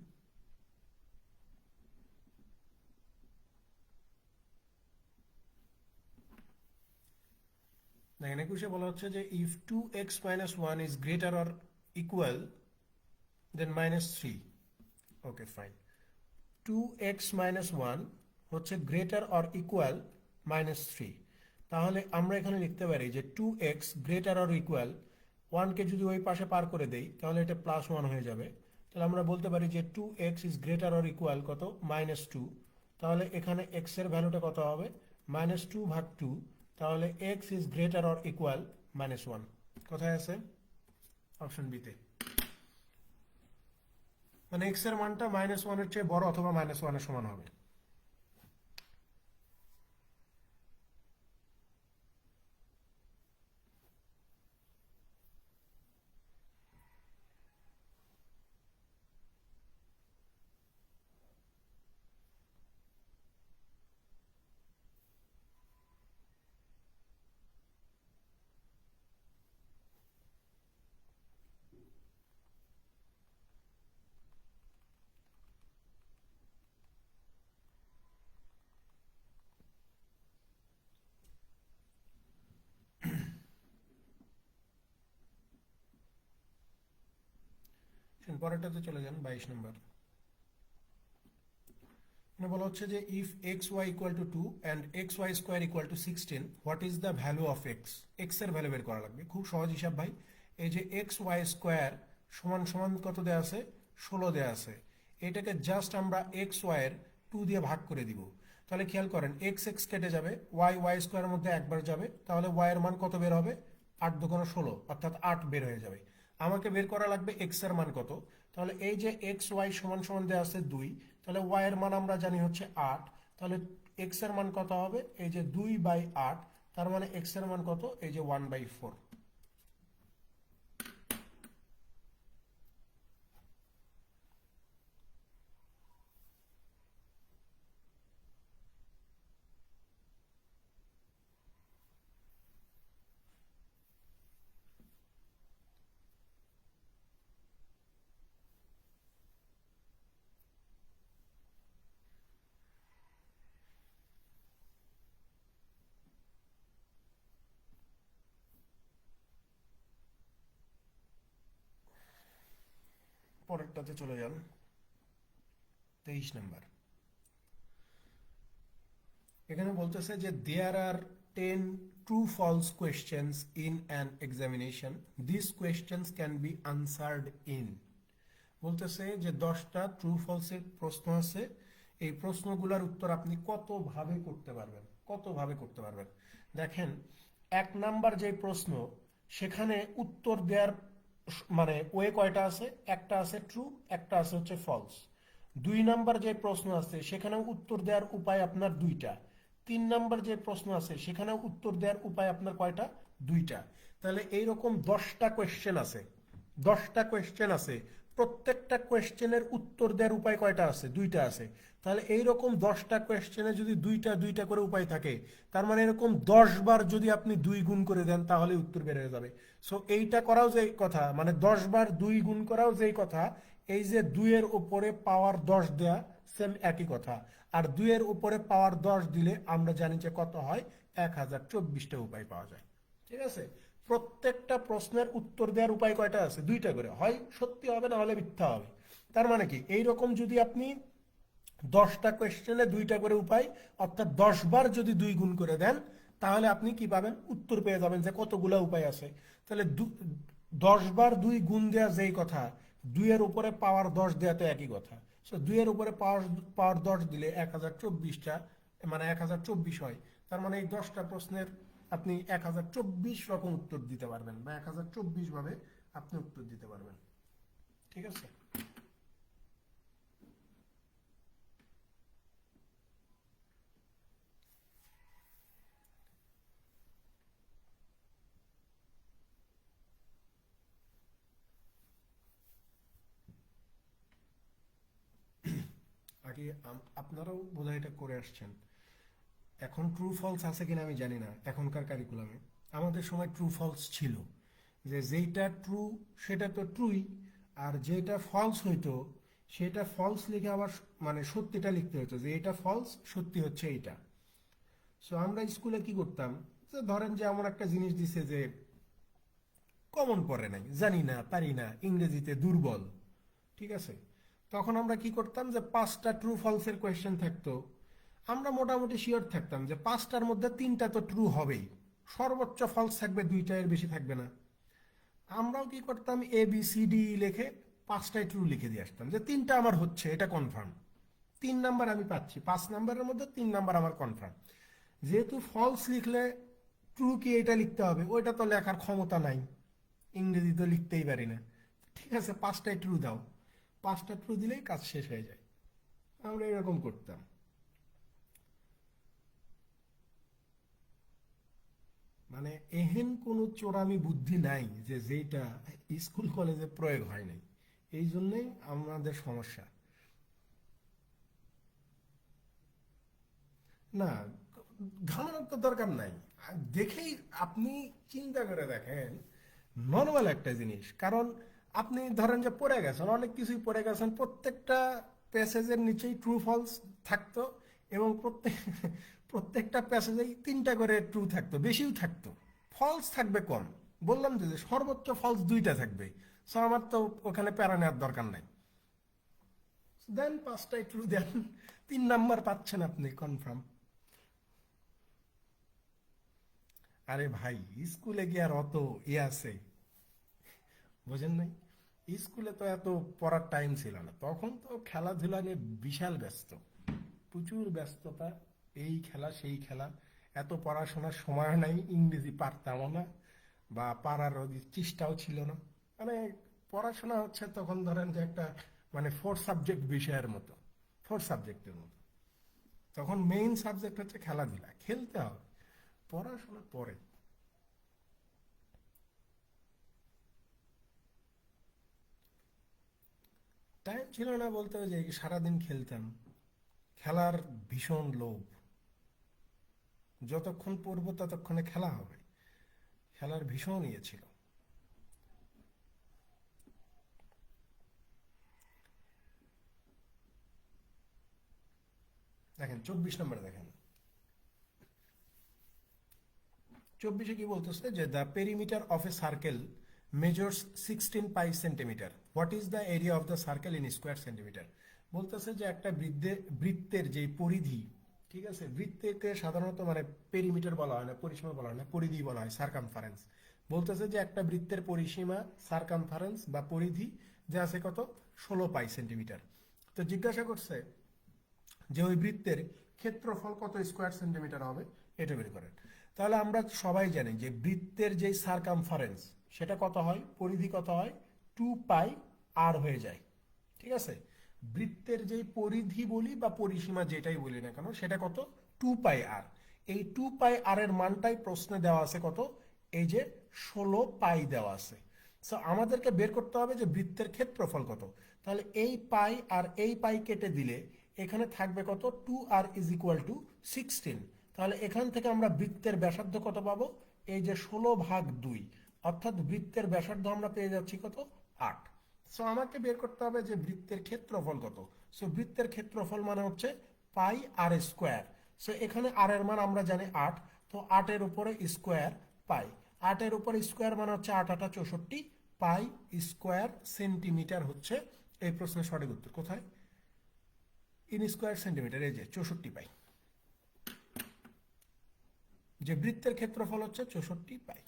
দেখেন 21-এ বলা হচ্ছে যে if 2x minus 1 is greater or equal then minus 3। Okay fine. 2x minus 1 হচ্ছে গ্রেটার অর ইকুয়াল মাইনাস 3। তাহলে আমরা এখানে লিখতে পারি যে 2x গ্রেটার অর ইকুয়াল, 1কে যদি ওই পাশে পার করে দেই তাহলে এটা প্লাস 1 হয়ে যাবে। তাহলে আমরা বলতে পারি যে 2x is greater or equal কত? -2। তাহলে এখানে x এর ভ্যালুটা কত হবে? -2 ভাগ 2, তাহলে x is greater or equal -1। কোথায় আছে? অপশন বিতে। মানে x এর মানটা -1 এর চেয়ে বড় অথবা -1 এর সমান হবে। পরেরটাতে চলে যান, 22 নম্বর। বলা হচ্ছে যে if x y equal to 2 and x y square equal to 16, what is the value of x? X এর ভ্যালু বের করা লাগবে। খুব সহজ হিসাব ভাই। এই যে এক্স ওয়াই স্কোয়ার সমান সমান কত দেয়া আছে? 16 দেয়া আছে। এটাকে জাস্ট আমরা এক্স ওয়াই এর 2 দিয়ে ভাগ করে দিব। তাহলে খেয়াল করেন, এক্স এক্স কেটে যাবে, ওয়াই ওয়াই স্কোয়ারের মধ্যে একবার যাবে, তাহলে ওয়াই এর মান কত বের হবে? 8 দুগুণ 16, অর্থাৎ 8 বের হয়ে যাবে। আমাকে বের করা লাগবে এক্স এর মান কত। তাহলে এই যে এক্স ওয়াই সমান সমান দেওয়া আছে 2, তাহলে ওয়াই এর মান আমরা জানি হচ্ছে 8। তাহলে এক্স এর মান কত হবে? এই যে 2/8, তার মানে এক্স এর মান কত? এই যে 1/4। পরেরটাতে চলে যান, 23 নাম্বার। এখানে বলতেছে যে there are 10 true false questions in an examination, this questions can be answered in. বলতেছে যে 10টা ট্রু ফলসের প্রশ্ন আছে, এই প্রশ্নগুলোর উত্তর আপনি কতভাবে করতে পারবেন, কতভাবে করতে পারবেন। দেখেন, 1 নাম্বার যে প্রশ্ন, সেখানে উত্তর দেওয়ার মানে ওয়ে কয়টা আছে? একটা আছে ট্রু, একটা আছে হচ্ছে ফলস। 2 নাম্বার যে প্রশ্ন আছে, সেখানেও উত্তর দেওয়ার উপায় আপনার 2টা। 3 নাম্বার যে প্রশ্ন আছে, সেখানেও উত্তর দেওয়ার উপায় আপনার কয়টা? 2টা। তাহলে এইরকম 10টা কোয়েশ্চেন আছে, 10টা কোয়েশ্চেন আছে। প্রত্যেকটা কোয়েশ্চেনের উত্তর দেওয়ার উপায় কয়টা আছে? 2টা আছে। তাহলে এইরকম 10টা কোয়েশ্চেনে যদি 2টা 2টা করে উপায় থাকে, তার মানে এরকম 10 বার যদি আপনি 2 গুণ করে দেন, তাহলে উত্তর বের হয়ে যাবে। সো এইটা করাও যে কথা, মানে 10 বার 2 গুণ করাও যেই কথা, এই যে 2 এর উপরে পাওয়ার 10 দেয়া, সেম একই কথা। আর 2 এর উপরে পাওয়ার 10 দিলে আমরা জানি যে কত হয়? 1024টা উপায় পাওয়া যায়। ঠিক আছে? প্রত্যেকটা প্রশ্নের উত্তর দেওয়ার উপায় কয়টা আছে? 2টা করে। হয় সত্যি হবে, না হলে মিথ্যা হবে। তার মানে কি, এইরকম যদি আপনি 10টা কোয়েশ্চেনে 2টা করে উপায়, অর্থাৎ 10 বার যদি 2 গুণ করে দেন, তাহলে আপনি কি পাবেন? উত্তর পেয়ে যাবেন যে কতগুলো উপায় আছে। তাহলে 10 বার 2 গুণ দেওয়া যেই কথা, 2 এর উপরে পাওয়ার 10 দেওয়া তো একই কথা। সো 2 এর উপরে পাওয়ার 10 দিলে 1024টা, মানে 1024 হয়। তার মানে এই 10টা প্রশ্নের আপনি 1024 রকম উত্তর দিতে পারবেন, বা 1024 ভাবে আপনি উত্তর দিতে পারবেন। ঠিক আছে? আগে আপনারাও বোধহয় এটা করে আসছেন। এখন ট্রু ফলস আছে কিনা আমি জানি না এখনকার কারিকুলামে। আমাদের সময় ট্রু ফলস ছিল, যে যেইটা ট্রু সেটা তো ট্রুই, আর যেটা ফলস হইতো সেটা ফলস লিখে আবার মানে সত্যিটা লিখতে হতো, যে এটা ফলস, সত্যি হচ্ছে এইটা। সো আমরা স্কুলে কি করতাম, যে ধরেন যে এমন একটা জিনিস দিছে যে কমন পড়ে নাই, জানি না, পারি না, ইংরেজিতে দুর্বল, ঠিক আছে, তখন আমরা কি করতাম, যে 5টা ট্রু ফলসের কোয়েশ্চেন থাকতো। আমরা মোটামুটি শিওর থাকতাম যে 5টার মধ্যে 3টা তো ট্রু হবেই, সর্বোচ্চ ফলস থাকবে 2টা, এর বেশি থাকবে না। আমরাও কি করতাম, ABCD লিখে 5টাই ট্রু লিখে দিয়ে আসতাম, যে 3টা আমার হচ্ছে, এটা কনফার্ম, 3 নাম্বার আমি পাচ্ছি, 5 নাম্বারের মধ্যে 3 নাম্বার আমার কনফার্ম। যেহেতু ফলস লিখলে ট্রু কি এটা লিখতে হবে, ওইটা তো লেখার ক্ষমতা নাই, ইংরেজি তো লিখতেই পারি না। ঠিক আছে, 5টাই ট্রু দাও, 5টা ট্রু দিলেই কাজ শেষ হয়ে যায়। আমরা এরকম করতাম। মানে এহেন কোনো চোরামি বুদ্ধি নাই যে যেটা স্কুল কলেজে প্রয়োগ হয় নাই। এই জন্যই আমাদের সমস্যা। না, ঘামানোর তো দরকার নাই। দেখেই আপনি চিন্তা করে দেখেন, নর্মাল একটা জিনিস। কারণ আপনি ধরেন যে পড়ে গেছেন, অনেক কিছুই পড়ে গেছেন, প্রত্যেকটা প্যাসেজের নিচেই ট্রু ফলস থাকতো, এবং প্রত্যেকটা প্যাসেজেই 3টা করে ট্রু থাকতো, বেশিও থাকতো, ফলস থাকবে কম। বললাম যে সর্বোচ্চ ফলস 2টা থাকবে। সো আমার তো ওখানে প্যারা নেওয়ার দরকার নাই। দেন 5টাই ট্রু দেন, 3 নাম্বার পাচ্ছেন আপনি কনফার্ম। আরে ভাই, স্কুলে গিয়ে আর অত আছে, বোঝেন নাই? স্কুলে তো এত পড়ার টাইম ছিল না, তখন তো খেলাধুলা নিয়ে বিশাল ব্যস্ত, প্রচুর ব্যস্ততা, এই খেলা সেই খেলা। এত পড়াশোনার সময় নাই, ইংরেজি পারতামও না, বা পারার চেষ্টাও ছিল না। মানে পড়াশোনা হচ্ছে তখন ধরেন যে একটা, মানে 4 সাবজেক্ট বিষয়ের মতো, 4 সাবজেক্টের মতো। তখন মেইন সাবজেক্ট হচ্ছে খেলাধুলা, খেলতে হবে, পড়াশোনা পরে। টাইম ছিল না বলতে, যে সারাদিন খেলতাম, খেলার ভীষণ লোভ, যতক্ষণ পড়বো ততক্ষণে খেলা হবে, খেলার ভীষণ ইয়ে ছিল। দেখেন 24 নম্বরে দেখেন, 24-এ কি বলতেছে যে the perimeter of A circle measures 16 pi centimetre, what is the area of the circle in square centimetre. বলতেছে যে একটা বৃত্তের যে পরিধি, ঠিক আছে, বৃত্তকে সাধারণত মানে পেরিমিটার বলা হয় না, পরিসীমা বলা হয় না, পরিধি বলা হয়, সার্কামফারেন্স। বলতেছে যে একটা বৃত্তের পরিসীমা, সার্কামফারেন্স বা পরিধি, যে আছে কত, 16 পাই সেন্টিমিটার। তো জিজ্ঞাসা করছে যে ওই বৃত্তের ক্ষেত্রফল কত স্কোয়ার সেন্টিমিটার হবে, এটা বের করেন। তাহলে আমরা সবাই জানি যে বৃত্তের যে সার্কামফারেন্স, সেটা কত হয়, পরিধি কত হয়, 2 পাই আর হয়ে যায়। ঠিক আছে, বৃত্তের যেই পরিধি বলি বা পরিসীমা যেটাই বলি না কেন, সেটা কত, 2 পাই আর। এই 2 পাই আর এর মানটাই প্রশ্নে দেওয়া আছে কত, এই যে 16 পাই দেওয়া আছে। সো আমাদেরকে বের করতে হবে যে বৃত্তের ক্ষেত্রফল কত। তাহলে এই পাই আর এই পাই কেটে দিলে এখানে থাকবে কত, 2r = 16। তাহলে এখান থেকে আমরা বৃত্তের ব্যাসার্ধ কত পাবো, এই যে 16/2, অর্থাৎ বৃত্তের ব্যাসার্ধ আমরা পেয়ে যাচ্ছি কত, 8। সো আমাকে বের করতে হবে যে বৃত্তের ক্ষেত্রফল কত। সো বৃত্তের ক্ষেত্রফল মানে হচ্ছে পাই আর স্কোয়ার। সো এখানে আর এর মান আমরা জানি 8, তো 8-এর উপরে স্কোয়ার পাই, 8-এর উপরে স্কোয়ার মানে হচ্ছে 8 × 8 = 64, পাই স্কোয়ার সেন্টিমিটার হচ্ছে এই প্রশ্নের সঠিক উত্তর। কোথায়, ইন স্কোয়ার সেন্টিমিটার, এই যে 64 পাই, যে বৃত্তের ক্ষেত্রফল হচ্ছে 64 পাই।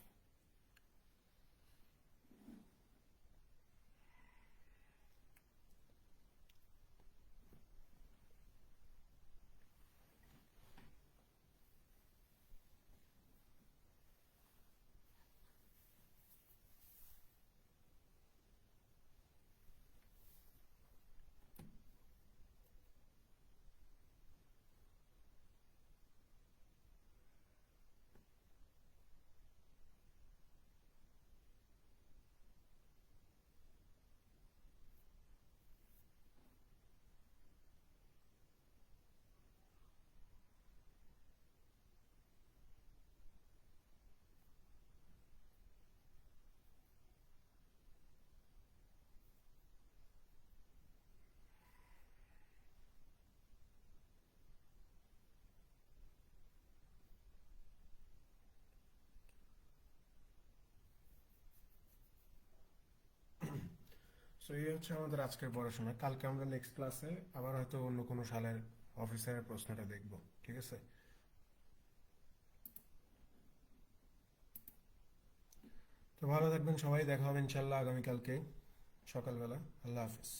সো এই হচ্ছে আমাদের আজকের পড়াশোনা। কালকে আমরা নেক্সট ক্লাসে আবার হয়তো অন্য কোনো সালের অফিসারের প্রশ্নটা দেখব। ঠিক আছে, তো ভালো থাকবেন সবাই, দেখা হবে ইনশাল্লাহ আগামীকালকে সকালবেলা। আল্লাহ হাফিজ।